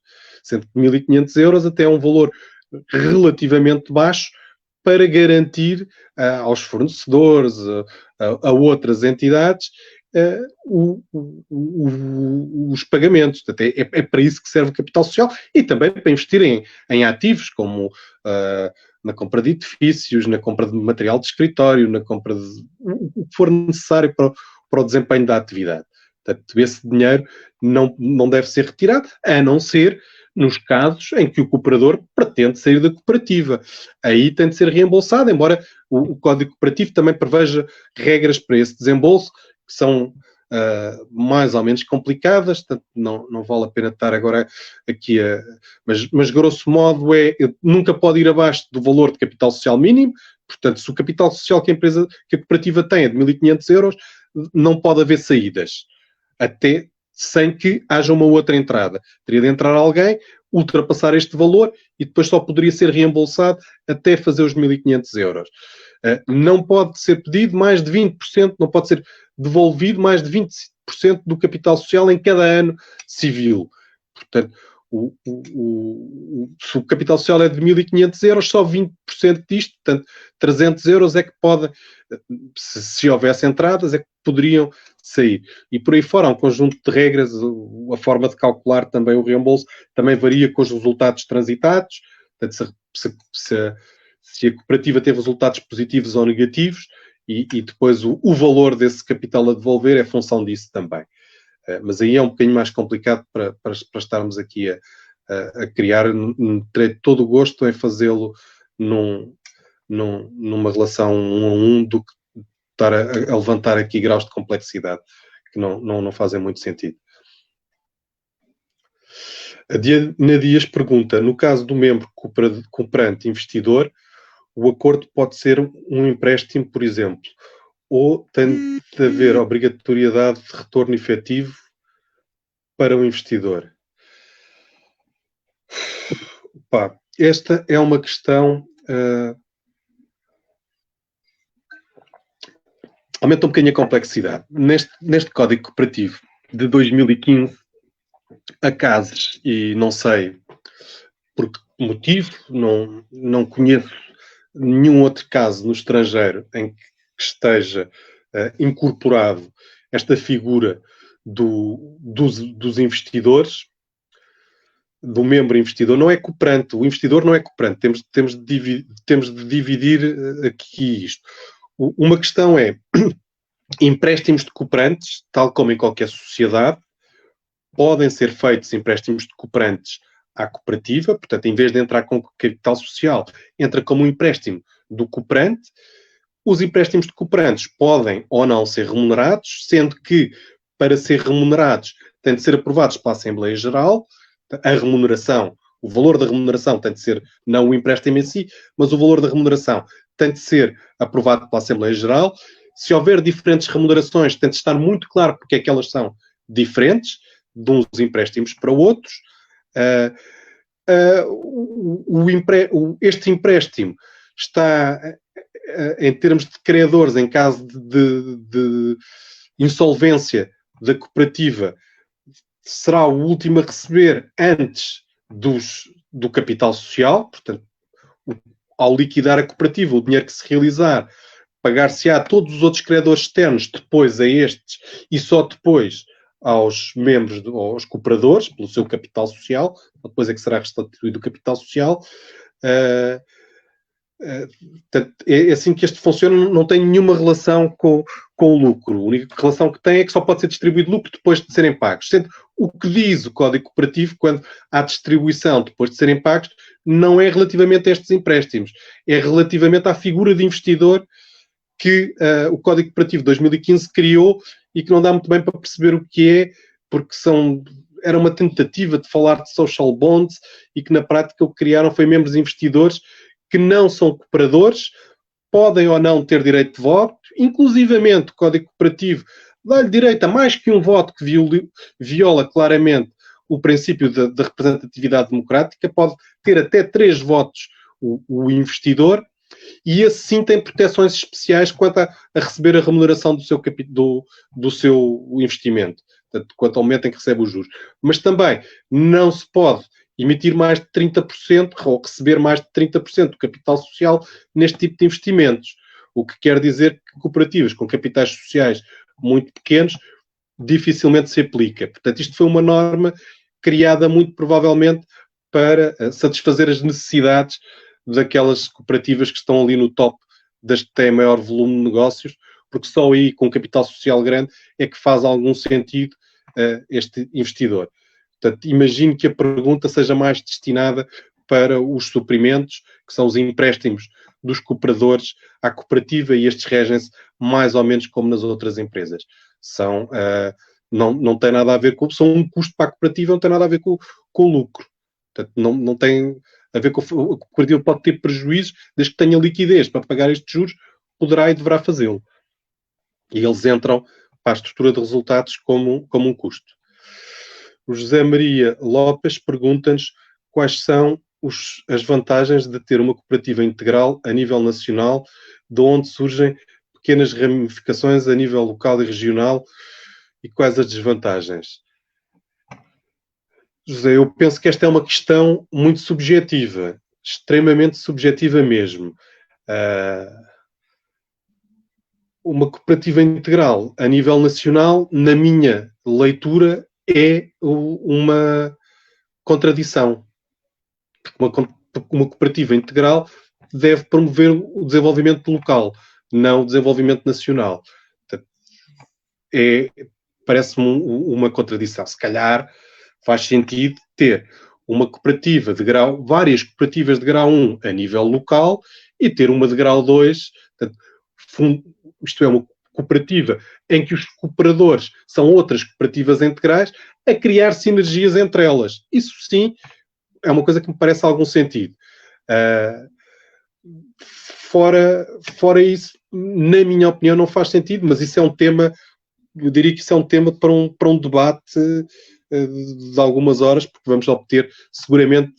Sendo que 1.500 euros até é um valor relativamente baixo para garantir aos fornecedores, a outras entidades, os pagamentos. Portanto, é para isso que serve o capital social, e também para investir em ativos, como na compra de edifícios, na compra de material de escritório, na compra de o que for necessário para o desempenho da atividade. Portanto, esse dinheiro não deve ser retirado, a não ser nos casos em que o cooperador pretende sair da cooperativa. Aí tem de ser reembolsado, embora o Código Cooperativo também preveja regras para esse desembolso, que são mais ou menos complicadas, portanto não vale a pena estar agora aqui mas grosso modo nunca pode ir abaixo do valor de capital social mínimo. Portanto, se o capital social que a cooperativa tem é de 1.500 euros, não pode haver saídas, até sem que haja uma outra entrada. Teria de entrar alguém, ultrapassar este valor, e depois só poderia ser reembolsado até fazer os 1.500 euros. Não pode ser pedido mais de 20%, não pode ser devolvido mais de 20% do capital social em cada ano civil. Portanto, se o capital social é de 1.500 euros, só 20% disto, portanto, 300 euros é que pode, se houvesse entradas, é que poderiam sair. E por aí fora há um conjunto de regras, a forma de calcular também o reembolso também varia com os resultados transitados. Portanto, se a cooperativa teve resultados positivos ou negativos, e depois o valor desse capital a devolver é função disso também. Mas aí é um bocadinho mais complicado para estarmos aqui a criar. Terei todo o gosto em fazê-lo numa relação 1 a 1 do que estar a levantar aqui graus de complexidade que não fazem muito sentido. A Diana Dias pergunta: no caso do membro cooperante investidor, o acordo pode ser um empréstimo, por exemplo, ou tem de haver obrigatoriedade de retorno efetivo para o investidor? Esta é uma questão aumenta um bocadinho a complexidade. Neste Código Cooperativo de 2015, há casos, e não sei por que motivo, não conheço nenhum outro caso no estrangeiro em que esteja incorporado esta figura dos investidores, do membro investidor. Não é cooperante, o investidor não é cooperante, temos de dividir aqui isto. Uma questão é Empréstimos de cooperantes, tal como em qualquer sociedade, podem ser feitos empréstimos de cooperantes à cooperativa, portanto, em vez de entrar com capital social, entra como um empréstimo do cooperante. Os empréstimos de cooperantes podem ou não ser remunerados, sendo que, para ser remunerados, têm de ser aprovados pela Assembleia Geral. A remuneração, o valor da remuneração tem de ser, não o empréstimo em si, mas o valor da remuneração tem de ser aprovado pela Assembleia Geral. Se houver diferentes remunerações, tem de estar muito claro porque é que elas são diferentes de uns empréstimos para outros. Este empréstimo está, em termos de credores, em caso de insolvência da cooperativa, será o último a receber antes do capital social. Portanto, ao liquidar a cooperativa, o dinheiro que se realizar, pagar-se-á a todos os outros credores externos, depois a estes, e só depois aos membros, aos cooperadores, pelo seu capital social. Depois é que será restituído o capital social. É assim que este funciona, não tem nenhuma relação com o lucro. A única relação que tem é que só pode ser distribuído lucro depois de serem pagos. Sendo o que diz o Código Cooperativo, quando há distribuição depois de serem pagos, não é relativamente a estes empréstimos, é relativamente à figura de investidor que o Código Cooperativo de 2015 criou e que não dá muito bem para perceber o que é, porque era uma tentativa de falar de social bonds e que na prática o que criaram foi membros investidores que não são cooperadores, podem ou não ter direito de voto, inclusivamente o Código Cooperativo dá-lhe direito a mais que um voto, que viola claramente o princípio da representatividade democrática. Pode ter até 3 votos o investidor, e esse sim tem proteções especiais quanto a receber a remuneração do seu investimento, portanto, quanto ao momento em que recebe os juros. Mas também não se pode emitir mais de 30% ou receber mais de 30% do capital social neste tipo de investimentos, o que quer dizer que cooperativas com capitais sociais muito pequenos dificilmente se aplica. Portanto, isto foi uma norma criada muito provavelmente para satisfazer as necessidades daquelas cooperativas que estão ali no top, das que têm maior volume de negócios, porque só aí, com capital social grande, é que faz algum sentido este investidor. Portanto, imagino que a pergunta seja mais destinada para os suprimentos, que são os empréstimos dos cooperadores à cooperativa, e estes regem-se mais ou menos como nas outras empresas. Não tem nada a ver são um custo para a cooperativa, não tem nada a ver com o lucro. Portanto, não tem a ver com a cooperativa pode ter prejuízos, desde que tenha liquidez para pagar estes juros, poderá e deverá fazê-lo. E eles entram para a estrutura de resultados como um custo. O José Maria Lopes pergunta-nos quais são as vantagens de ter uma cooperativa integral a nível nacional, de onde surgem pequenas ramificações a nível local e regional, e quais as desvantagens. José, eu penso que esta é uma questão muito subjetiva, extremamente subjetiva mesmo. Uma cooperativa integral a nível nacional, na minha leitura, é uma contradição. Uma cooperativa integral deve promover o desenvolvimento local, não o desenvolvimento nacional. Parece-me uma contradição. Se calhar faz sentido ter uma cooperativa várias cooperativas de grau 1 a nível local e ter uma de grau 2, isto é, uma cooperativa em que os cooperadores são outras cooperativas integrais, a criar sinergias entre elas. Isso sim é uma coisa que me parece algum sentido. Fora isso, na minha opinião, não faz sentido, mas isso é um tema, eu diria que isso é um tema para um debate de algumas horas, porque vamos obter seguramente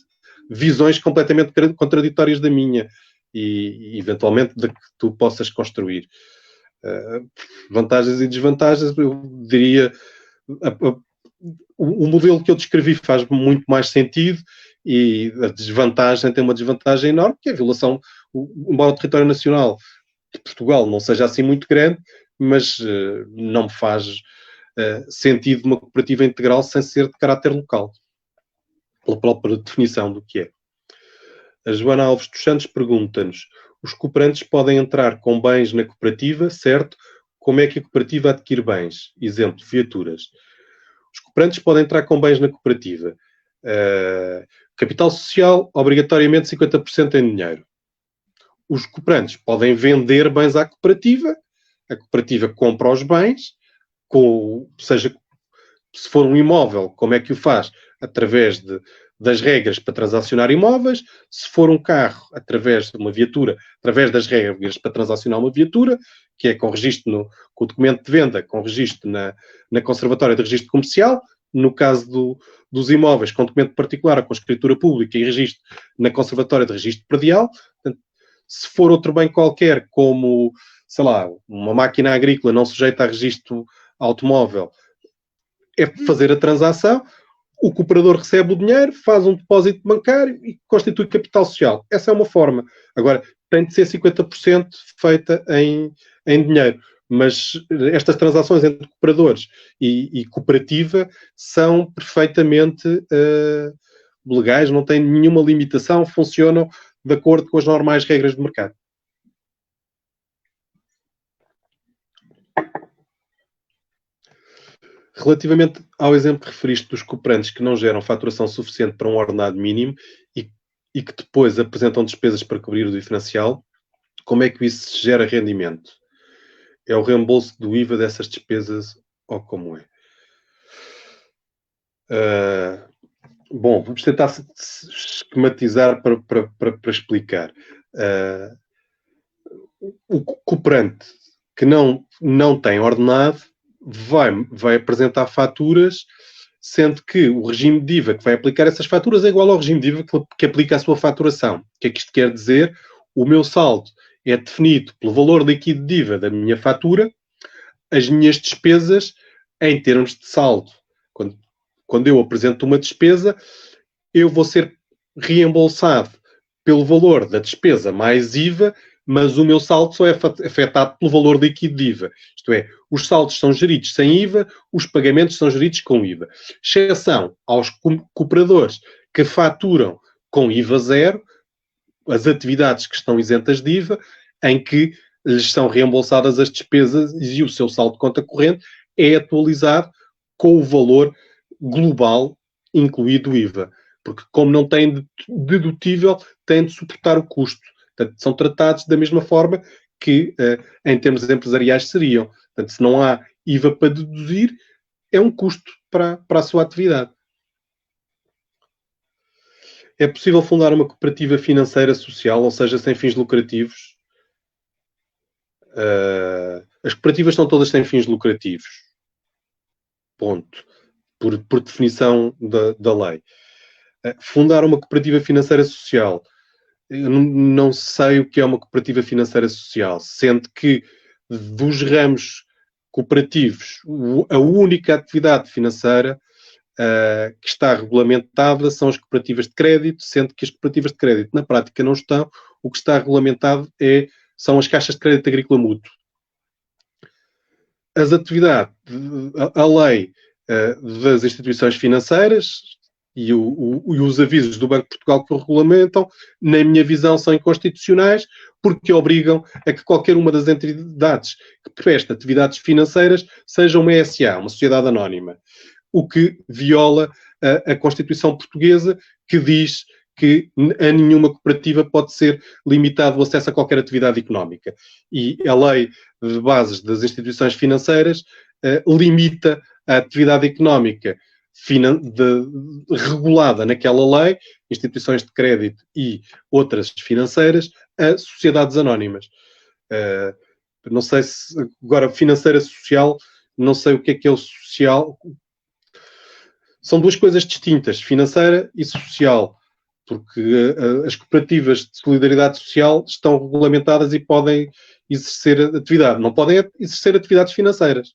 visões completamente contraditórias da minha e eventualmente da que tu possas construir. Vantagens e desvantagens, eu diria, o modelo que eu descrevi faz muito mais sentido, e a desvantagem tem uma desvantagem enorme, que é a violação, embora o território nacional de Portugal não seja assim muito grande, mas não me faz sentido uma cooperativa integral sem ser de caráter local, pela própria definição do que é. A Joana Alves dos Santos pergunta-nos: os cooperantes podem entrar com bens na cooperativa, certo? como é que a cooperativa adquire bens? Exemplo, viaturas. Os cooperantes podem entrar com bens na cooperativa. Capital social, obrigatoriamente 50% em dinheiro. Os cooperantes podem vender bens à cooperativa, a cooperativa compra os bens, seja, se for um imóvel, como é que o faz? Através das regras para transacionar imóveis, se for um carro, através de uma viatura, através das regras para transacionar uma viatura, que é com registro com o documento de venda, com registro na Conservatória de Registro Comercial, no caso dos imóveis, com documento particular, com escritura pública e registro na Conservatória de Registro Predial. Portanto, se for outro bem qualquer, como, sei lá, uma máquina agrícola não sujeita a registro automóvel, é fazer a transação, o cooperador recebe o dinheiro, faz um depósito bancário e constitui capital social. Essa é uma forma. Agora, tem de ser 50% feita em dinheiro. Mas estas transações entre cooperadores e cooperativa são perfeitamente legais, não têm nenhuma limitação, funcionam de acordo com as normais regras de mercado. Relativamente ao exemplo que referiste dos cooperantes que não geram faturação suficiente para um ordenado mínimo e que depois apresentam despesas para cobrir o diferencial, como é que isso gera rendimento? É o reembolso do IVA dessas despesas ou como é? Bom, vamos tentar esquematizar para explicar. O cooperante que não tem ordenado vai apresentar faturas, sendo que o regime de IVA que vai aplicar essas faturas é igual ao regime de IVA que aplica a sua faturação. O que é que isto quer dizer? O meu saldo é definido pelo valor líquido de IVA da minha fatura, as minhas despesas em termos de saldo. Quando eu apresento uma despesa, eu vou ser reembolsado pelo valor da despesa mais IVA, mas o meu saldo só é afetado pelo valor líquido de IVA. Isto é, os saldos são geridos sem IVA, os pagamentos são geridos com IVA. Exceção aos cooperadores que faturam com IVA zero, as atividades que estão isentas de IVA, em que lhes são reembolsadas as despesas e o seu saldo de conta corrente é atualizado com o valor global, incluído o IVA. Porque, como não tem dedutível, tem de suportar o custo. Portanto, são tratados da mesma forma que, em termos empresariais, seriam. Portanto, se não há IVA para deduzir, é um custo para a sua atividade. É possível fundar uma cooperativa financeira social, ou seja, sem fins lucrativos? As cooperativas são todas sem fins lucrativos. Ponto. Por definição da lei. Fundar uma cooperativa financeira social. Eu não sei o que é uma cooperativa financeira social, sendo que dos ramos cooperativos, a única atividade financeira que está regulamentada são as cooperativas de crédito, sendo que as cooperativas de crédito na prática não estão. O que está regulamentado são as caixas de crédito agrícola mútuo. As atividades, a lei das instituições financeiras e os avisos do Banco de Portugal que o regulamentam, na minha visão, são inconstitucionais porque obrigam a que qualquer uma das entidades que presta atividades financeiras seja uma SA, uma sociedade anónima, o que viola a Constituição portuguesa, que diz que a nenhuma cooperativa pode ser limitado o acesso a qualquer atividade económica. E a lei de bases das instituições financeiras limita a atividade económica regulada naquela lei, instituições de crédito e outras financeiras, a sociedades anónimas. Não sei se, agora, financeira social, não sei o que é o social. São duas coisas distintas, financeira e social, porque as cooperativas de solidariedade social estão regulamentadas e podem exercer atividade, não podem exercer atividades financeiras.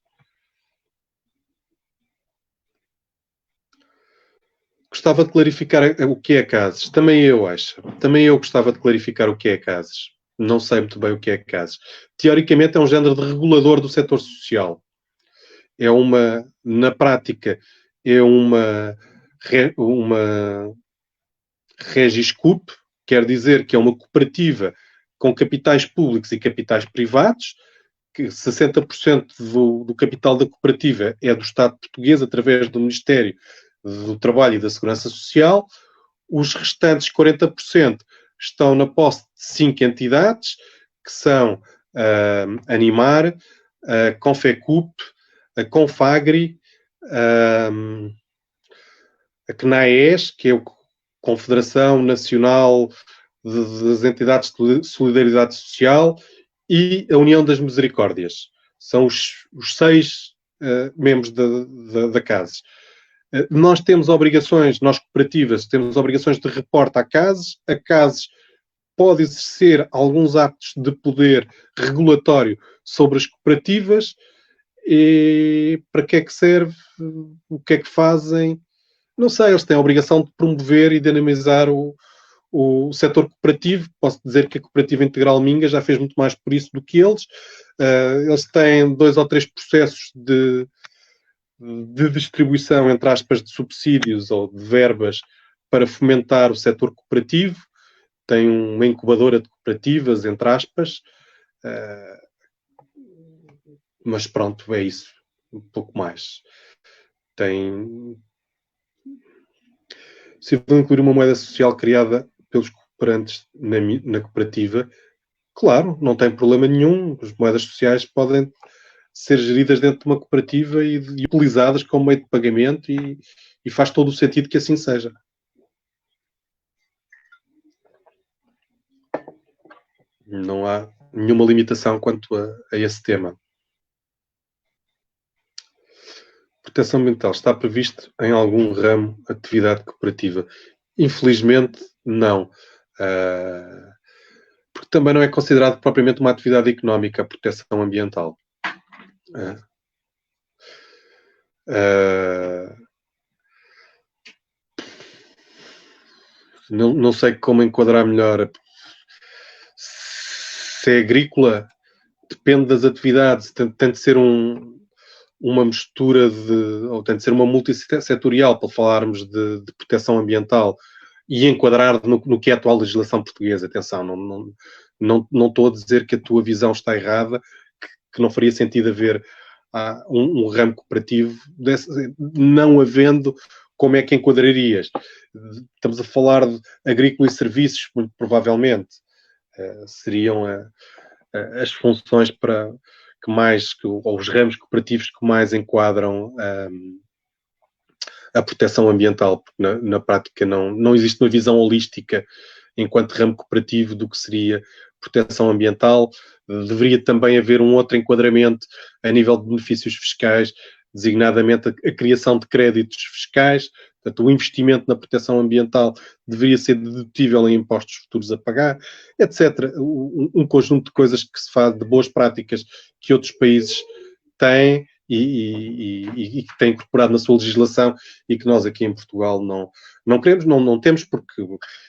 Gostava de clarificar o que é CASES. Também eu acho. Também eu gostava de clarificar o que é CASES. Não sei muito bem o que é CASES. Teoricamente é um género de regulador do setor social. Na prática, é uma Regiscup, quer dizer que é uma cooperativa com capitais públicos e capitais privados, que 60% do capital da cooperativa é do Estado português, através do Ministério do Trabalho e da Segurança Social. Os restantes 40% estão na posse de 5 entidades, que são a Animar, a Confecup, a Confagri, a CNAES, que é a Confederação Nacional das Entidades de Solidariedade Social, e a União das Misericórdias. São os 6 membros da CASES. Nós temos obrigações, nós cooperativas, temos obrigações de reporte à CASES. A CASES pode exercer alguns atos de poder regulatório sobre as cooperativas. E para que é que serve? O que é que fazem? Não sei, eles têm a obrigação de promover e dinamizar o setor cooperativo. Posso dizer que a Cooperativa Integral Minga já fez muito mais por isso do que eles. Eles têm 2 ou 3 processos de distribuição, entre aspas, de subsídios ou de verbas para fomentar o setor cooperativo. Tem uma incubadora de cooperativas, entre aspas. Mas pronto, é isso. Um pouco mais. Se vão incluir uma moeda social criada pelos cooperantes na cooperativa, claro, não tem problema nenhum. As moedas sociais podem ser geridas dentro de uma cooperativa e utilizadas como meio de pagamento e faz todo o sentido que assim seja. Não há nenhuma limitação quanto a esse tema. Proteção ambiental está previsto em algum ramo de atividade cooperativa? Infelizmente, não. Porque também não é considerado propriamente uma atividade económica a proteção ambiental. Não sei como enquadrar melhor. Se é agrícola, depende das atividades. Tem de ser uma mistura ou tem de ser uma multissetorial para falarmos de proteção ambiental e enquadrar no que é a atual legislação portuguesa. Atenção, não estou a dizer que a tua visão está errada, que não faria sentido haver um ramo cooperativo, não havendo, como é que enquadrarias? Estamos a falar de agrícola e serviços, muito provavelmente. Seriam as funções ou os ramos cooperativos que mais enquadram a proteção ambiental, porque na prática não existe uma visão holística enquanto ramo cooperativo do que seria proteção ambiental. Deveria também haver um outro enquadramento a nível de benefícios fiscais, designadamente a criação de créditos fiscais. Portanto, o investimento na proteção ambiental deveria ser dedutível em impostos futuros a pagar, etc. Um conjunto de coisas que se faz, de boas práticas que outros países têm e que têm incorporado na sua legislação e que nós aqui em Portugal não queremos, não temos, porque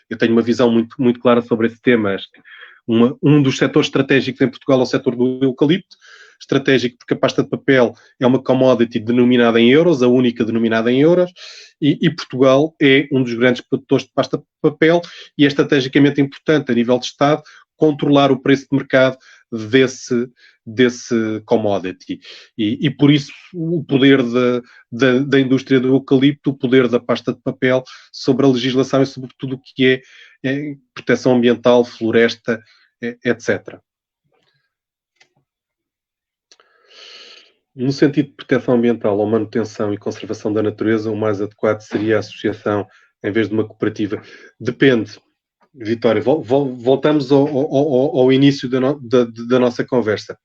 eu tenho uma visão muito, muito clara sobre esse tema. Acho que um dos setores estratégicos em Portugal é o setor do eucalipto. Estratégico porque a pasta de papel é uma commodity denominada em euros, a única denominada em euros, e Portugal é um dos grandes produtores de pasta de papel e é estrategicamente importante a nível de Estado controlar o preço de mercado desse commodity. E por isso o poder da indústria do eucalipto, o poder da pasta de papel sobre a legislação e sobre tudo o que é proteção ambiental, floresta, etc. No sentido de proteção ambiental ou manutenção e conservação da natureza, o mais adequado seria a associação em vez de uma cooperativa. Depende, Vitória. Voltamos ao início da nossa conversa.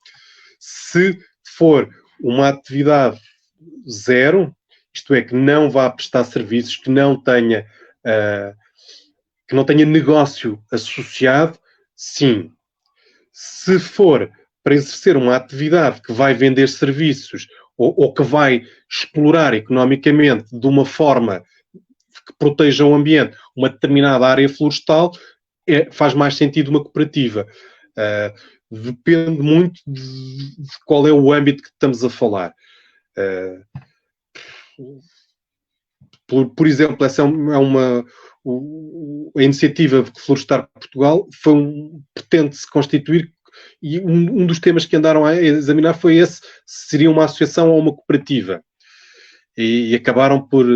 Se for uma atividade zero, isto é, que não vá prestar serviços, que não tenha negócio associado, sim. Se for para exercer uma atividade que vai vender serviços ou que vai explorar economicamente de uma forma que proteja o ambiente uma determinada área florestal, faz mais sentido uma cooperativa. Depende muito de qual é o âmbito que estamos a falar. Por exemplo, essa a iniciativa de Florestar Portugal pretende-se constituir e um dos temas que andaram a examinar foi esse, se seria uma associação ou uma cooperativa. E acabaram por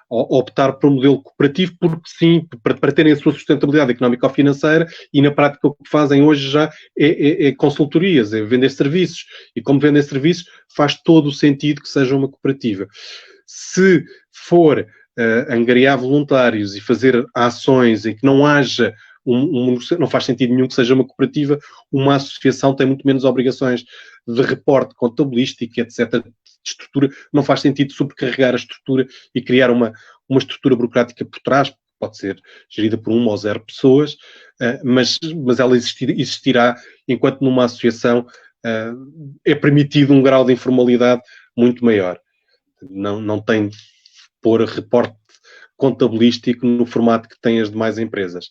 optar por um modelo cooperativo, porque sim, para terem a sua sustentabilidade económica ou financeira, e na prática o que fazem hoje já é consultorias, é vender serviços, e como vendem serviços faz todo o sentido que seja uma cooperativa. Se for angariar voluntários e fazer ações em que não haja não faz sentido nenhum que seja uma cooperativa, uma associação tem muito menos obrigações de reporte contabilístico, etc., de estrutura, não faz sentido sobrecarregar a estrutura e criar uma estrutura burocrática por trás, pode ser gerida por 1 ou 0 pessoas, mas ela existirá enquanto numa associação é permitido um grau de informalidade muito maior. Não tem de pôr reporte contabilístico no formato que têm as demais empresas.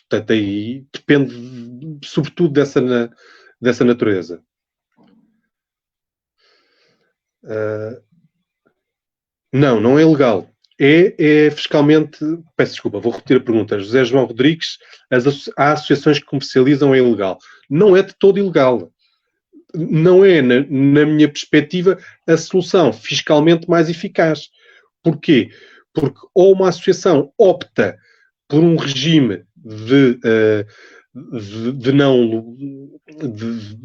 Portanto, aí depende sobretudo dessa natureza. Não é ilegal. É fiscalmente... Peço desculpa, vou repetir a pergunta. José João Rodrigues, há associações que comercializam, é ilegal. Não é de todo ilegal. Não é, na minha perspectiva, a solução fiscalmente mais eficaz. Porquê? Porque ou uma associação opta por um regime de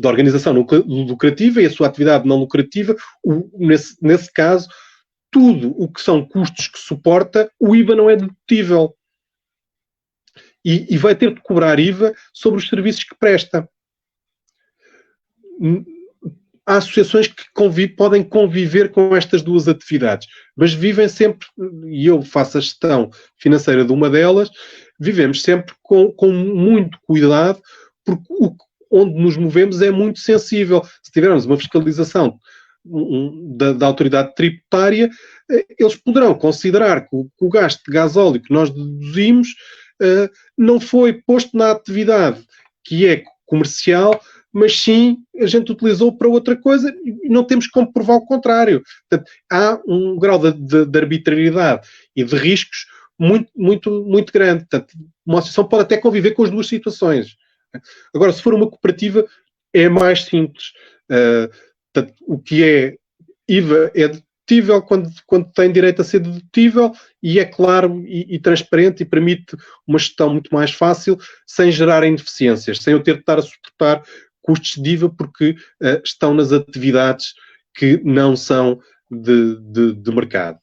organização lucrativa e a sua atividade não lucrativa, nesse caso, tudo o que são custos que suporta, o IVA não é dedutível. E vai ter de cobrar IVA sobre os serviços que presta. Há associações que podem conviver com estas duas atividades, mas vivem sempre, e eu faço a gestão financeira de uma delas, vivemos sempre com muito cuidado, porque onde nos movemos é muito sensível. Se tivermos uma fiscalização da autoridade tributária, eles poderão considerar que o gasto de gasóleo que nós deduzimos não foi posto na atividade que é comercial, mas sim a gente utilizou para outra coisa e não temos como provar o contrário. Portanto, há um grau de arbitrariedade e de riscos muito grande. Portanto, uma associação pode até conviver com as duas situações. Agora, se for uma cooperativa, é mais simples. Portanto, o que é IVA é dedutível quando tem direito a ser dedutível e é claro e transparente e permite uma gestão muito mais fácil, sem gerar ineficiências, sem eu ter de estar a suportar custos de IVA porque estão nas atividades que não são de mercado.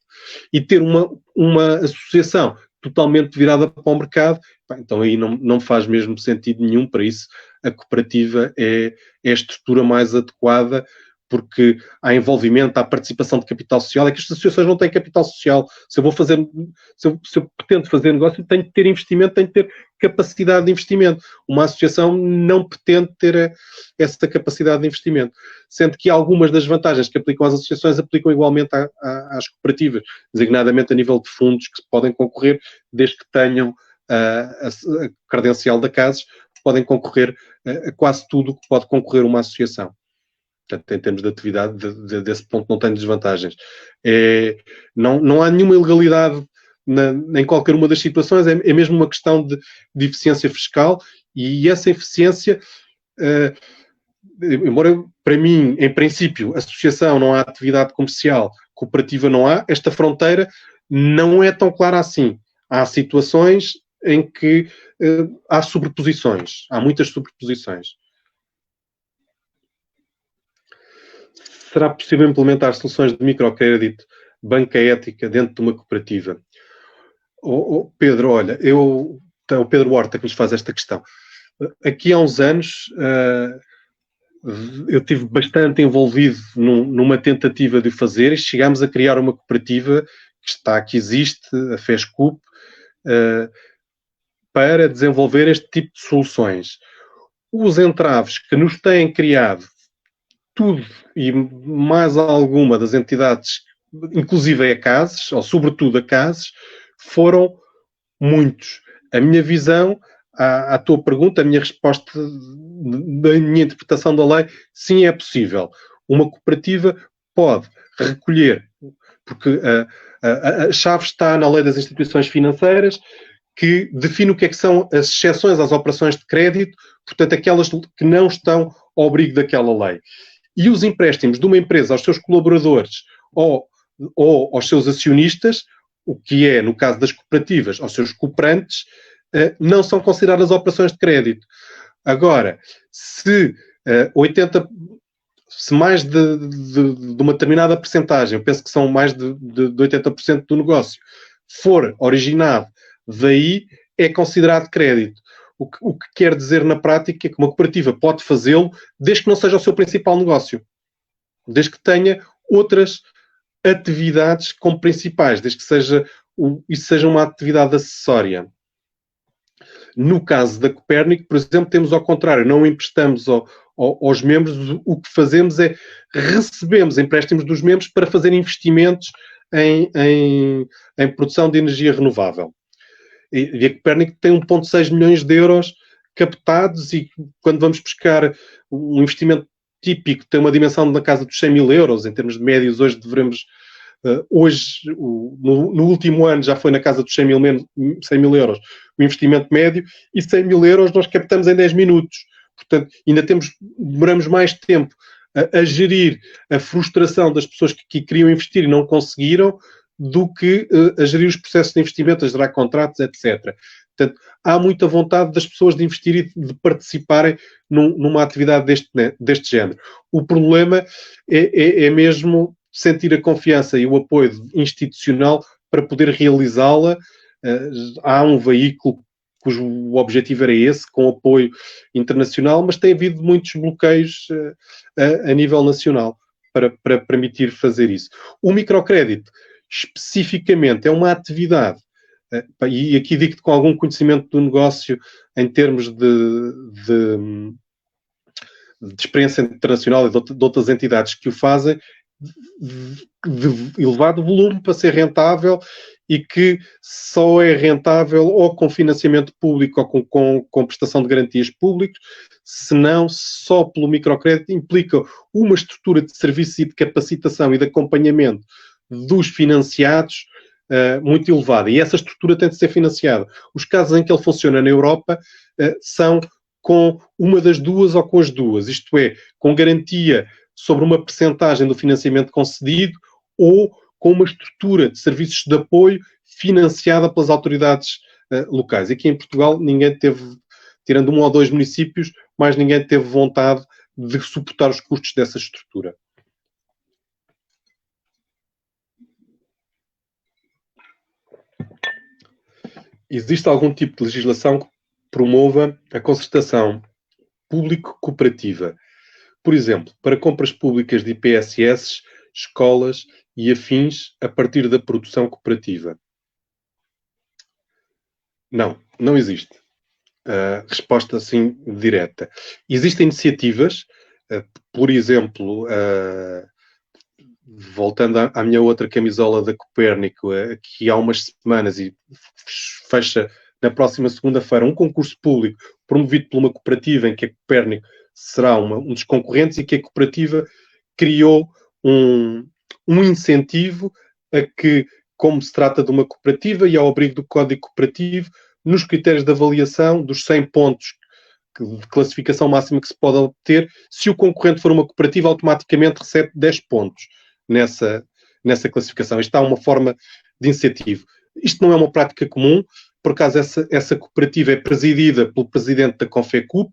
E ter uma associação totalmente virada para o mercado, então aí não faz mesmo sentido nenhum. Para isso a cooperativa é a estrutura mais adequada, porque há envolvimento, há participação de capital social. É que as associações não têm capital social. Se eu pretendo fazer negócio, tenho de ter investimento, tenho de ter capacidade de investimento. Uma associação não pretende ter essa capacidade de investimento. Sendo que algumas das vantagens que aplicam às associações aplicam igualmente às cooperativas, designadamente a nível de fundos que podem concorrer, desde que tenham a credencial da CASES, podem concorrer a quase tudo o que pode concorrer uma associação. Portanto, em termos de atividade, desse ponto não tem desvantagens. Não há nenhuma ilegalidade em qualquer uma das situações, é mesmo uma questão de eficiência fiscal, e essa eficiência, embora para mim, em princípio, associação não há atividade comercial, cooperativa não há, esta fronteira não é tão clara assim. Há situações em que há sobreposições, há muitas sobreposições. Será possível implementar soluções de microcrédito, banca ética dentro de uma cooperativa? Pedro, olha, o Pedro Horta que nos faz esta questão. Aqui há uns anos eu estive bastante envolvido numa tentativa de fazer, e chegámos a criar uma cooperativa que existe, a FESCUP, para desenvolver este tipo de soluções. Os entraves que nos têm criado tudo e mais alguma das entidades, inclusive a CASES, ou sobretudo a CASES, foram muitos. A minha visão à tua pergunta, a minha resposta da minha interpretação da lei, sim, é possível. Uma cooperativa pode recolher, porque a chave está na lei das instituições financeiras, que define o que é que são as exceções às operações de crédito, portanto, aquelas que não estão ao abrigo daquela lei. E os empréstimos de uma empresa aos seus colaboradores ou aos seus acionistas, o que é, no caso das cooperativas, aos seus cooperantes, não são consideradas operações de crédito. Agora, se 80%, se mais de uma determinada percentagem, eu penso que são mais de 80% do negócio, for originado daí, é considerado crédito. O que quer dizer na prática é que uma cooperativa pode fazê-lo desde que não seja o seu principal negócio. Desde que tenha outras atividades como principais, desde que isso seja uma atividade acessória. No caso da Copérnico, por exemplo, temos ao contrário, não emprestamos aos membros, o que fazemos é recebemos empréstimos dos membros para fazer investimentos em produção de energia renovável. E a Copérnico tem 1,6 milhões de euros captados e quando vamos buscar um investimento típico tem uma dimensão na casa dos 100 mil euros, em termos de médios, hoje devemos... no último ano já foi na casa dos 100 mil euros o investimento médio, e 100 mil euros nós captamos em 10 minutos. Portanto, ainda demoramos mais tempo a gerir a frustração das pessoas que queriam investir e não conseguiram, do que a gerir os processos de investimento, a gerar contratos, etc. Portanto, há muita vontade das pessoas de investir e de participarem numa atividade deste género. O problema é mesmo sentir a confiança e o apoio institucional para poder realizá-la. Há um veículo cujo objetivo era esse, com apoio internacional, mas tem havido muitos bloqueios a nível nacional para permitir fazer isso. O microcrédito, especificamente, é uma atividade, e aqui digo-te com algum conhecimento do negócio em termos de experiência internacional e de outras entidades que o fazem, de elevado volume para ser rentável, e que só é rentável ou com financiamento público ou com prestação de garantias públicas, senão só pelo microcrédito. Implica uma estrutura de serviços e de capacitação e de acompanhamento dos financiados muito elevada, e essa estrutura tem de ser financiada. Os casos em que ele funciona na Europa são com uma das duas ou com as duas, isto é, com garantia sobre uma percentagem do financiamento concedido ou com uma estrutura de serviços de apoio financiada pelas autoridades locais. Aqui em Portugal ninguém teve, tirando 1 ou 2 municípios, mais ninguém teve vontade de suportar os custos dessa estrutura. Existe algum tipo de legislação que promova a concertação público-cooperativa? Por exemplo, para compras públicas de IPSS, escolas e afins a partir da produção cooperativa? Não existe. Resposta assim direta. Existem iniciativas, por exemplo, voltando à minha outra camisola da Copérnico, que há umas semanas e fecha na próxima segunda-feira um concurso público promovido por uma cooperativa em que a Copérnico será um dos concorrentes, e que a cooperativa criou um incentivo a que, como se trata de uma cooperativa e ao abrigo do Código Cooperativo, nos critérios de avaliação dos 100 pontos de classificação máxima que se pode obter, se o concorrente for uma cooperativa, automaticamente recebe 10 pontos nessa classificação. Isto é uma forma de incentivo. Isto não é uma prática comum. Por acaso, essa cooperativa é presidida pelo presidente da Confecup,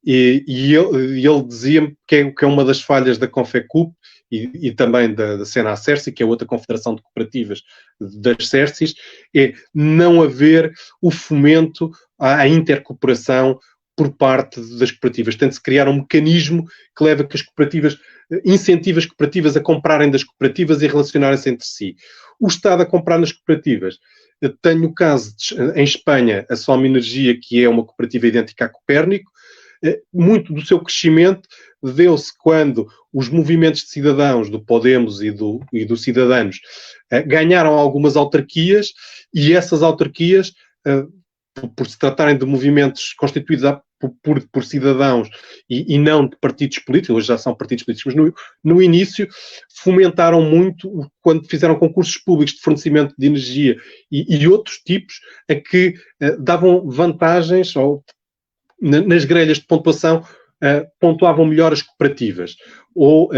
e ele dizia-me que é uma das falhas da Confecup e também da Senacerci, que é outra confederação de cooperativas das Cercis, é não haver o fomento à intercooperação por parte das cooperativas. Tem de se criar um mecanismo que leva que as cooperativas, incentiva as cooperativas a comprarem das cooperativas e relacionarem-se entre si. O Estado a comprar nas cooperativas. Tenho o caso em Espanha, a Soma Energia, que é uma cooperativa idêntica à Copérnico. Muito do seu crescimento deu-se quando os movimentos de cidadãos do Podemos e do Cidadanos ganharam algumas autarquias, e essas autarquias, por se tratarem de movimentos constituídos por cidadãos e não de partidos políticos, hoje já são partidos políticos, mas no início fomentaram muito quando fizeram concursos públicos de fornecimento de energia e outros tipos a que davam vantagens ou nas grelhas de pontuação pontuavam melhor as cooperativas ou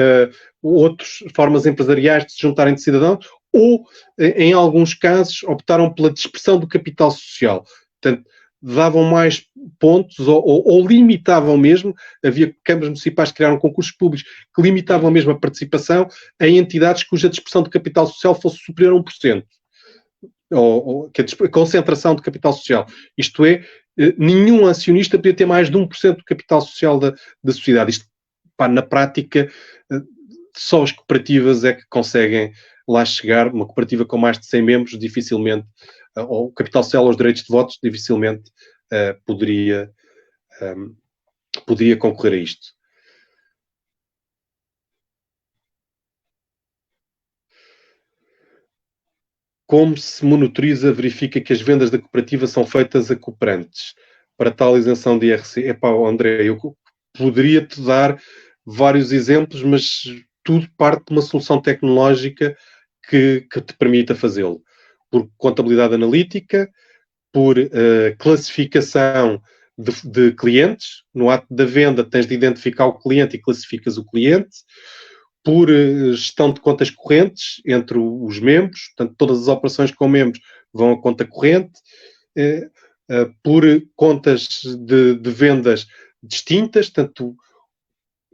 outras formas empresariais de se juntarem de cidadãos ou, em alguns casos, optaram pela dispersão do capital social. Portanto, davam mais pontos ou limitavam mesmo, havia câmaras municipais que criaram concursos públicos que limitavam mesmo a participação em entidades cuja dispersão do capital social fosse superior a 1%. Ou que a concentração de capital social. Isto é, nenhum acionista podia ter mais de 1% do capital social da sociedade. Isto, na prática, só as cooperativas é que conseguem lá chegar. Uma cooperativa com mais de 100 membros, dificilmente, ou o capital social ou os direitos de votos, dificilmente poderia concorrer a isto. Como se monitoriza, verifica que as vendas da cooperativa são feitas a cooperantes para tal isenção de IRC? Epá, André, eu poderia-te dar vários exemplos, mas tudo parte de uma solução tecnológica que te permita fazê-lo. Por contabilidade analítica, por classificação de clientes. No ato da venda tens de identificar o cliente e classificas o cliente. Por gestão de contas correntes entre os membros, portanto, todas as operações com membros vão à conta corrente, por contas de vendas distintas, tanto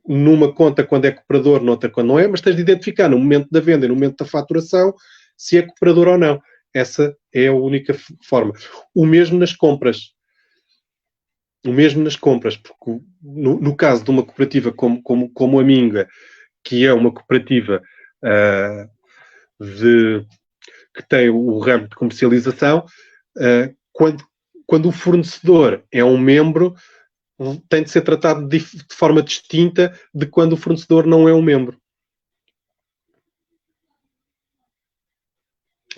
numa conta quando é cooperador, noutra quando não é, mas tens de identificar no momento da venda e no momento da faturação se é cooperador ou não. Essa é a única forma. O mesmo nas compras. Porque no caso de uma cooperativa como a Minga, que é uma cooperativa que tem o ramo de comercialização, quando o fornecedor é um membro, tem de ser tratado de forma distinta de quando o fornecedor não é um membro.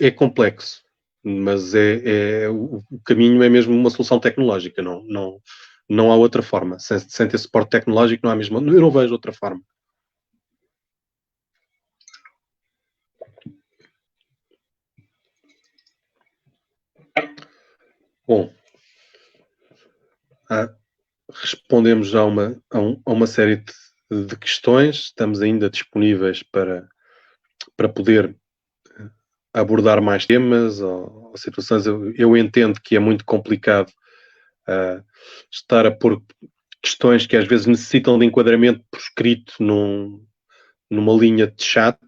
É complexo, mas o caminho é mesmo uma solução tecnológica, não há outra forma. Sem ter suporte tecnológico não há mesmo, eu não vejo outra forma. Bom, respondemos já a uma série de questões, estamos ainda disponíveis para poder abordar mais temas ou situações. Eu entendo que é muito complicado estar a pôr questões que às vezes necessitam de enquadramento por escrito numa linha de chat.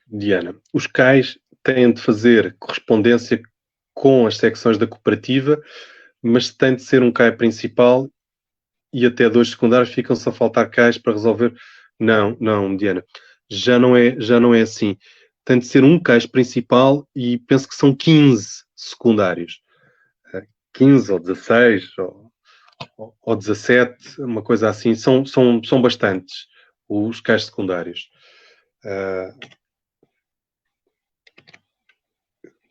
Diana, os CAIs têm de fazer correspondência com as secções da cooperativa, mas tem de ser um CAI principal e até 2 secundários ficam-se a faltar CAIs para resolver. Não, Diana, já não é assim. Tem de ser um CAIs principal e penso que são 15 secundários. 15 ou 16 ou 17, uma coisa assim. São bastantes os CAIs secundários.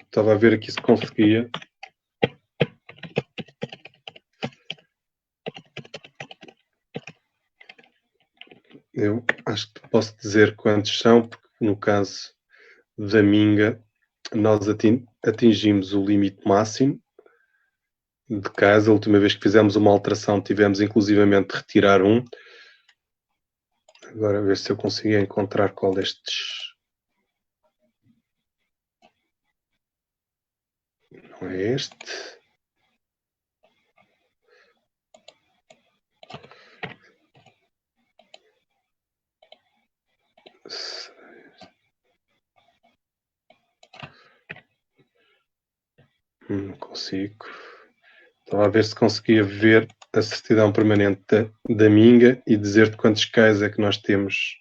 Estava a ver aqui se conseguia. Eu acho que posso dizer quantos são, porque no caso da Minga, nós atingimos o limite máximo de casa. A última vez que fizemos uma alteração, tivemos inclusivamente de retirar um. Agora, ver se eu consigo encontrar qual destes. Não é este. Não consigo. Estava a ver se conseguia ver a certidão permanente da Minga e dizer-te quantos CAIs é que nós temos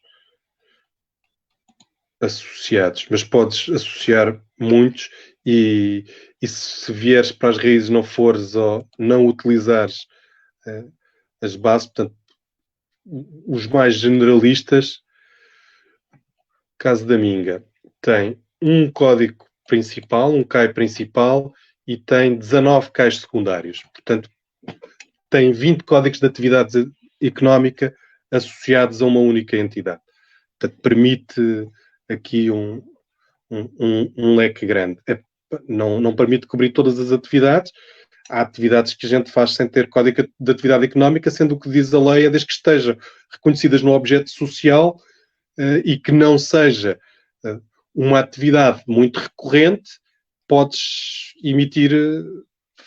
associados. Mas podes associar muitos e se vieres para as raízes não fores ou não utilizares as bases, portanto, os mais generalistas caso da Minga, tem um código principal, um CAI principal, e tem 19 CAIs secundários. Portanto, tem 20 códigos de atividade económica associados a uma única entidade. Portanto, permite aqui um leque grande. Não permite cobrir todas as atividades. Há atividades que a gente faz sem ter código de atividade económica, sendo o que diz a lei é desde que estejam reconhecidas no objeto social e que não seja uma atividade muito recorrente, podes emitir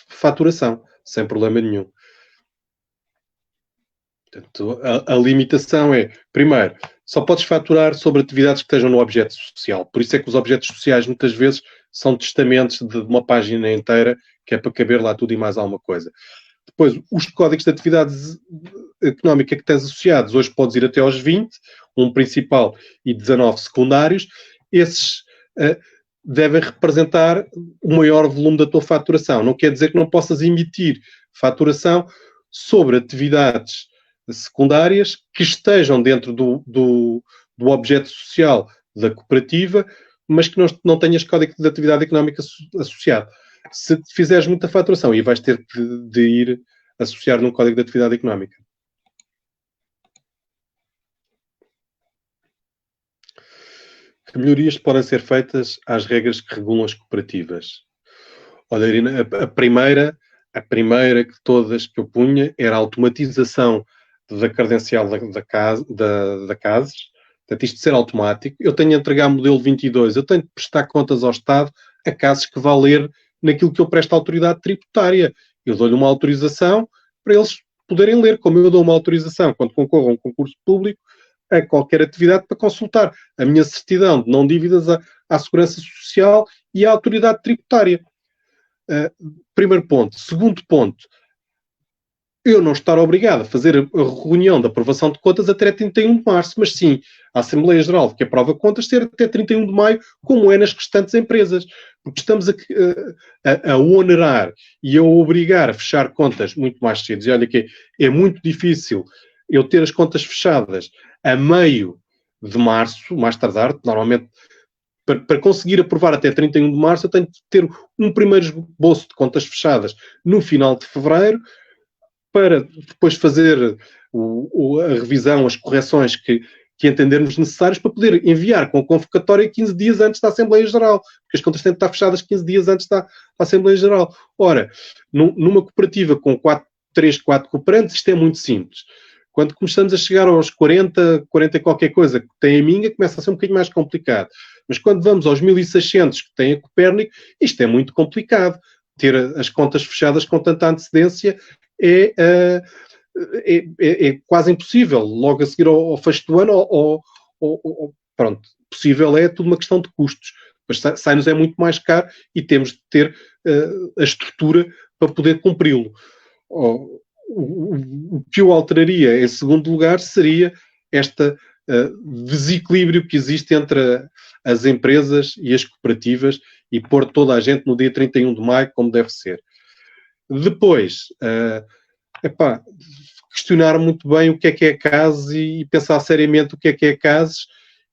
faturação, sem problema nenhum. Portanto, a limitação é, primeiro, só podes faturar sobre atividades que estejam no objeto social. Por isso é que os objetos sociais muitas vezes são testamentos de uma página inteira, que é para caber lá tudo e mais alguma coisa. Depois, os códigos de atividade económica que tens associados, hoje podes ir até aos 20, um principal e 19 secundários. Esses devem representar o maior volume da tua faturação. Não quer dizer que não possas emitir faturação sobre atividades secundárias que estejam dentro do objeto social da cooperativa, mas que não tenhas código de atividade económica associado. Se fizeres muita faturação, aí vais ter de ir associar num código de atividade económica. Que melhorias podem ser feitas às regras que regulam as cooperativas? Olha, Irina, a primeira de todas que eu punha era a automatização da credencial da CASES. Portanto, isto de ser automático. Eu tenho de entregar modelo 22, eu tenho de prestar contas ao Estado a CASES que vá ler naquilo que eu presto à autoridade tributária. Eu dou-lhe uma autorização para eles poderem ler, como eu dou uma autorização quando concorro a um concurso público a qualquer atividade para consultar a minha certidão de não dívidas à Segurança Social e à autoridade tributária. Primeiro ponto. Segundo ponto, eu não estar obrigado a fazer a reunião de aprovação de contas até 31 de março, mas sim a Assembleia Geral que aprova contas ser até 31 de maio, como é nas restantes empresas. Porque estamos a onerar e a obrigar a fechar contas muito mais cedo. E olha que é muito difícil eu ter as contas fechadas a meio de março, mais tardar, normalmente para conseguir aprovar até 31 de março eu tenho de ter um primeiro esboço de contas fechadas no final de fevereiro, para depois fazer a revisão, as correções que entendermos necessárias para poder enviar com a convocatória 15 dias antes da Assembleia Geral, porque as contas têm de estar fechadas 15 dias antes da Assembleia Geral. Ora, numa cooperativa com 3, 4 cooperantes, isto é muito simples. Quando começamos a chegar aos 40 e qualquer coisa que tem a Minga, começa a ser um bocadinho mais complicado. Mas quando vamos aos 1.600 que tem a Copérnico, isto é muito complicado. Ter as contas fechadas com tanta antecedência é quase impossível. Logo a seguir ao fecho do ano, pronto, possível é tudo uma questão de custos. Mas sai-nos é muito mais caro e temos de ter a estrutura para poder cumpri-lo. O que eu alteraria, em segundo lugar, seria este desequilíbrio que existe entre as empresas e as cooperativas e pôr toda a gente no dia 31 de maio, como deve ser. Depois, questionar muito bem o que é a CASES e pensar seriamente o que é a CASES,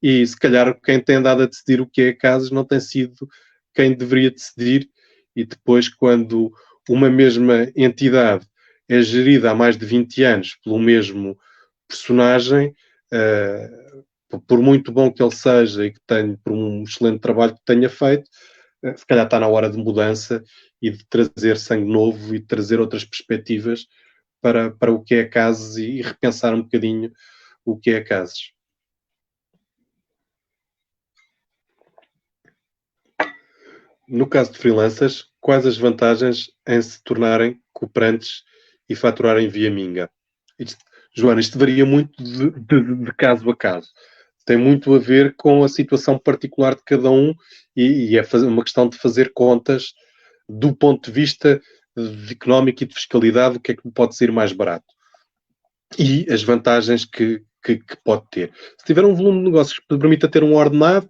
e se calhar quem tem andado a decidir o que é a CASES não tem sido quem deveria decidir, e depois quando uma mesma entidade é gerida há mais de 20 anos pelo mesmo personagem, por muito bom que ele seja e que tenha, por um excelente trabalho que tenha feito, se calhar está na hora de mudança e de trazer sangue novo e de trazer outras perspectivas para o que é a CASES e repensar um bocadinho o que é a CASES. No caso de freelancers, quais as vantagens em se tornarem cooperantes e faturarem via Minga? Joana, isto varia muito de caso a caso. Tem muito a ver com a situação particular de cada um e é uma questão de fazer contas do ponto de vista económico e de fiscalidade, o que é que pode ser mais barato. E as vantagens que pode ter. Se tiver um volume de negócios que permita ter um ordenado,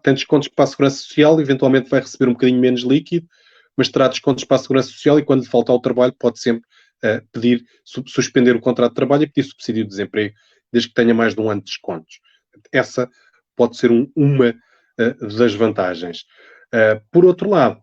tem descontos para a Segurança Social, eventualmente vai receber um bocadinho menos líquido, mas terá descontos para a Segurança Social e quando lhe falta ao trabalho pode sempre pedir, suspender o contrato de trabalho e pedir subsídio de desemprego, desde que tenha mais de um ano de descontos. Essa pode ser uma das vantagens. Por outro lado,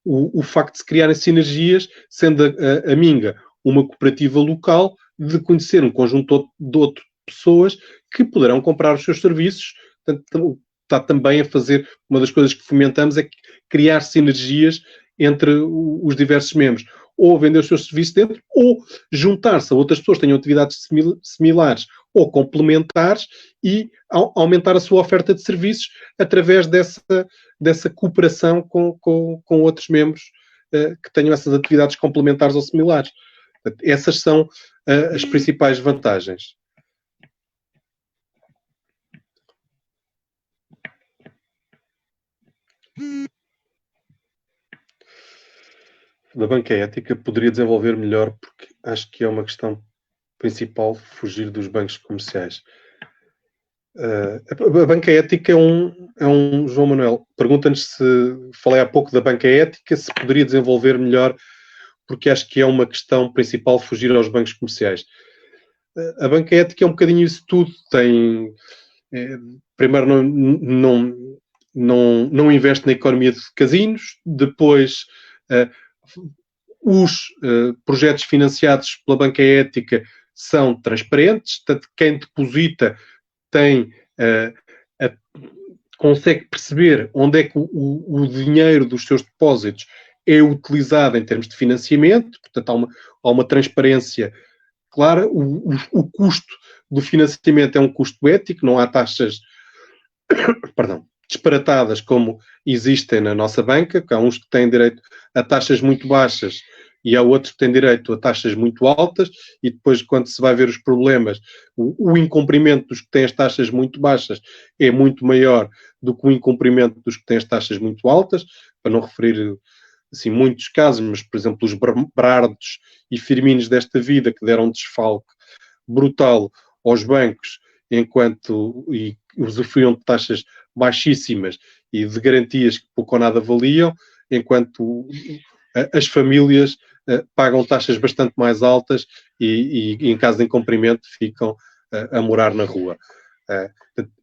o facto de se criarem sinergias, sendo a Minga uma cooperativa local, de conhecer um conjunto de outras pessoas que poderão comprar os seus serviços. Portanto, está também a fazer, uma das coisas que fomentamos é criar sinergias entre os diversos membros, ou vender os seus serviços dentro, ou juntar-se a outras pessoas que tenham atividades similares ou complementares e aumentar a sua oferta de serviços através dessa cooperação com outros membros que tenham essas atividades complementares ou similares. Essas são as principais vantagens. Da banca ética poderia desenvolver melhor, porque acho que é uma questão principal fugir dos bancos comerciais. A banca ética é um João Manuel, pergunta-nos se, falei há pouco da banca ética, se poderia desenvolver melhor, porque acho que é uma questão principal fugir aos bancos comerciais. A banca ética é um bocadinho isso tudo, tem... primeiro não investe na economia de casinos, depois os projetos financiados pela banca ética são transparentes, portanto, quem deposita consegue perceber onde é que o dinheiro dos seus depósitos é utilizado em termos de financiamento, portanto há uma transparência clara. O custo do financiamento é um custo ético, não há taxas disparatadas como existem na nossa banca, que há uns que têm direito a taxas muito baixas e há outros que têm direito a taxas muito altas, e depois, quando se vai ver os problemas, o incumprimento dos que têm as taxas muito baixas é muito maior do que o incumprimento dos que têm as taxas muito altas, para não referir assim, muitos casos, mas, por exemplo, os Brardos e Firminos desta vida, que deram um desfalque brutal aos bancos, enquanto usufruíam de taxas baixíssimas e de garantias que pouco ou nada valiam, enquanto as famílias pagam taxas bastante mais altas e em caso de incumprimento, ficam a morar na rua.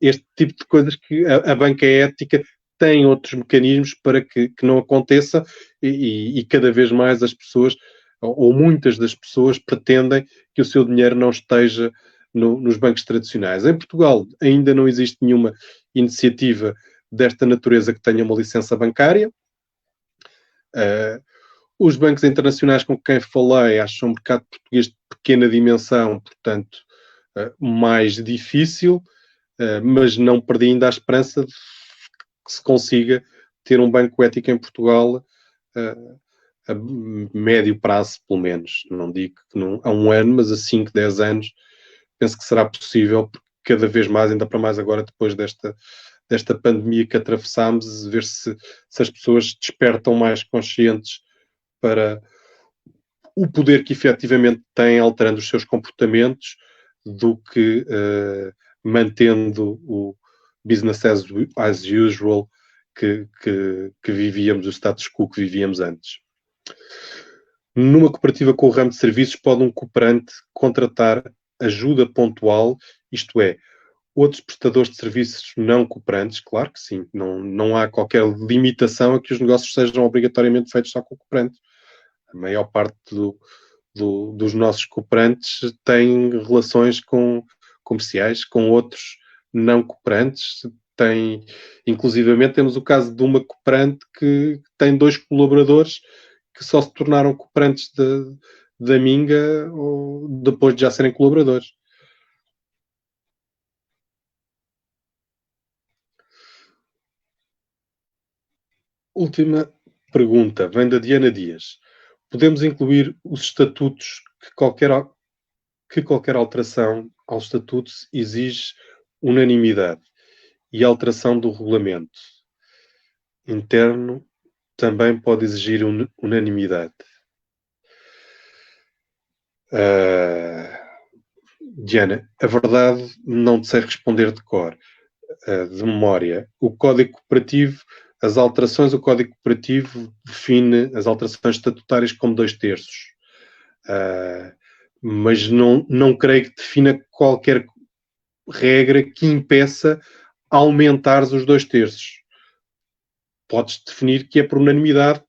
Este tipo de coisas que a banca ética tem outros mecanismos para que não aconteça, e cada vez mais as pessoas, ou muitas das pessoas, pretendem que o seu dinheiro não esteja nos bancos tradicionais. Em Portugal ainda não existe nenhuma iniciativa desta natureza que tenha uma licença bancária. Os bancos internacionais com quem falei acham um mercado português de pequena dimensão, portanto, mais difícil, mas não perdi ainda a esperança de que se consiga ter um banco ético em Portugal a médio prazo, pelo menos. Não digo que há um ano, mas a 5, 10 anos, penso que será possível, porque cada vez mais, ainda para mais agora, depois desta pandemia que atravessámos, ver se as pessoas despertam mais conscientes para o poder que efetivamente têm alterando os seus comportamentos, do que mantendo o business as usual que vivíamos, o status quo que vivíamos antes. Numa cooperativa com o ramo de serviços, pode um cooperante contratar ajuda pontual, isto é, outros prestadores de serviços não cooperantes? Claro que sim, não há qualquer limitação a que os negócios sejam obrigatoriamente feitos só com o cooperante. A maior parte dos nossos cooperantes tem relações comerciais com outros não cooperantes. Inclusivamente temos o caso de uma cooperante que tem 2 colaboradores que só se tornaram cooperantes da Minga depois de já serem colaboradores. Última pergunta, vem da Diana Dias. Podemos incluir os estatutos que qualquer alteração aos estatutos exige unanimidade, e a alteração do regulamento interno também pode exigir unanimidade. Diana, a verdade não te sei responder de cor, de memória. O Código Cooperativo, o Código Cooperativo define as alterações estatutárias como 2/3. Mas não creio que defina qualquer regra que impeça aumentares os 2/3. Podes definir que é por unanimidade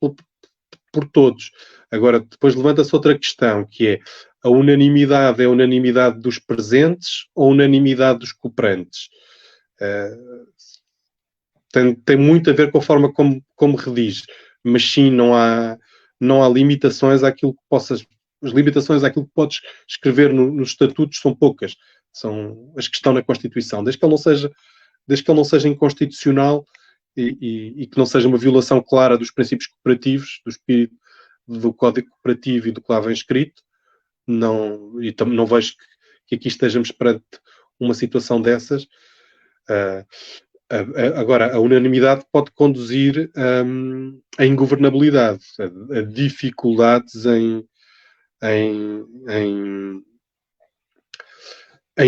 por todos. Agora, depois levanta-se outra questão, que é a unanimidade é a unanimidade dos presentes ou a unanimidade dos cooperantes? Tem muito a ver com a forma como redige, mas sim, não há limitações àquilo que possas. As limitações àquilo que podes escrever nos estatutos são poucas. São as que estão na Constituição. Desde que ele não seja inconstitucional e que não seja uma violação clara dos princípios cooperativos, do espírito do Código Cooperativo e do que lá vem escrito, não vejo que aqui estejamos perante uma situação dessas. Agora, a unanimidade pode conduzir à ingovernabilidade, a dificuldades em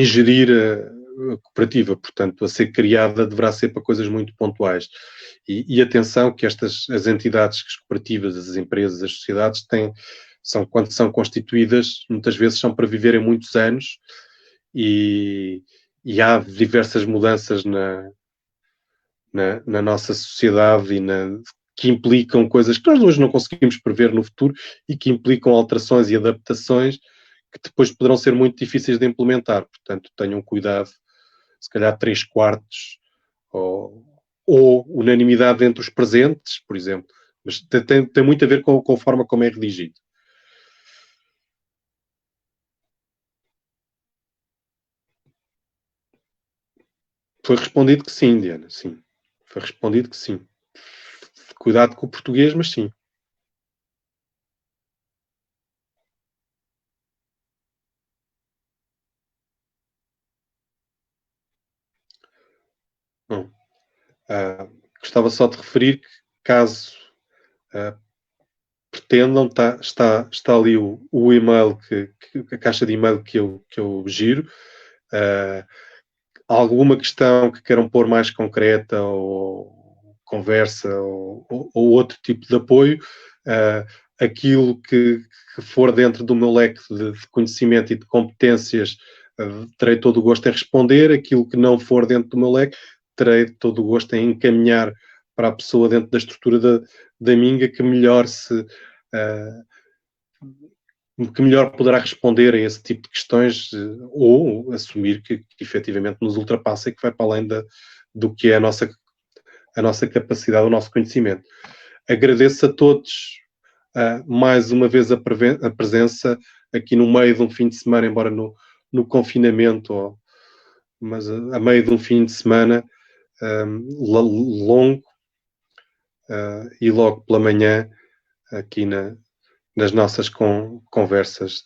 gerir a cooperativa. Portanto, a ser criada deverá ser para coisas muito pontuais. E atenção que as entidades cooperativas, as empresas, as sociedades quando são constituídas, muitas vezes são para viverem muitos anos e há diversas mudanças na nossa sociedade que implicam coisas que nós hoje não conseguimos prever no futuro e que implicam alterações e adaptações que depois poderão ser muito difíceis de implementar. Portanto, tenham cuidado, se calhar 3/4 ou unanimidade entre os presentes, por exemplo. Mas tem muito a ver com a forma como é redigido. Foi respondido que sim, Diana, sim. Foi respondido que sim. Cuidado com o português, mas sim. Bom, gostava só de referir que, caso pretendam, está ali o e-mail, a caixa de e-mail que eu giro. Alguma questão que queiram pôr mais concreta ou conversa ou outro tipo de apoio, aquilo que for dentro do meu leque de conhecimento e de competências, terei todo o gosto em responder. Aquilo que não for dentro do meu leque, terei todo o gosto em encaminhar para a pessoa dentro da estrutura da Minga que melhor que melhor poderá responder a esse tipo de questões ou assumir que efetivamente nos ultrapassa e que vai para além do que é a nossa capacidade, o nosso conhecimento. Agradeço a todos mais uma vez a presença aqui no meio de um fim de semana, embora no confinamento, mas a meio de um fim de semana longo e logo pela manhã aqui nas nossas conversas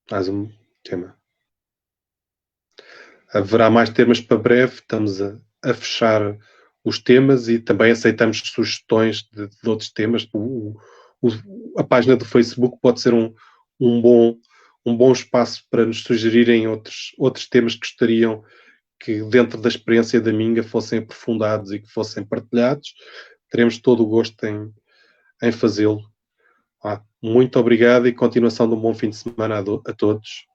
mais um tema. Haverá mais temas para breve, estamos a fechar os temas e também aceitamos sugestões de outros temas. A página do Facebook pode ser um bom espaço para nos sugerirem outros temas que gostariam que dentro da experiência da Minga fossem aprofundados e que fossem partilhados. Teremos todo o gosto em fazê-lo. Muito obrigado e continuação de um bom fim de semana a todos.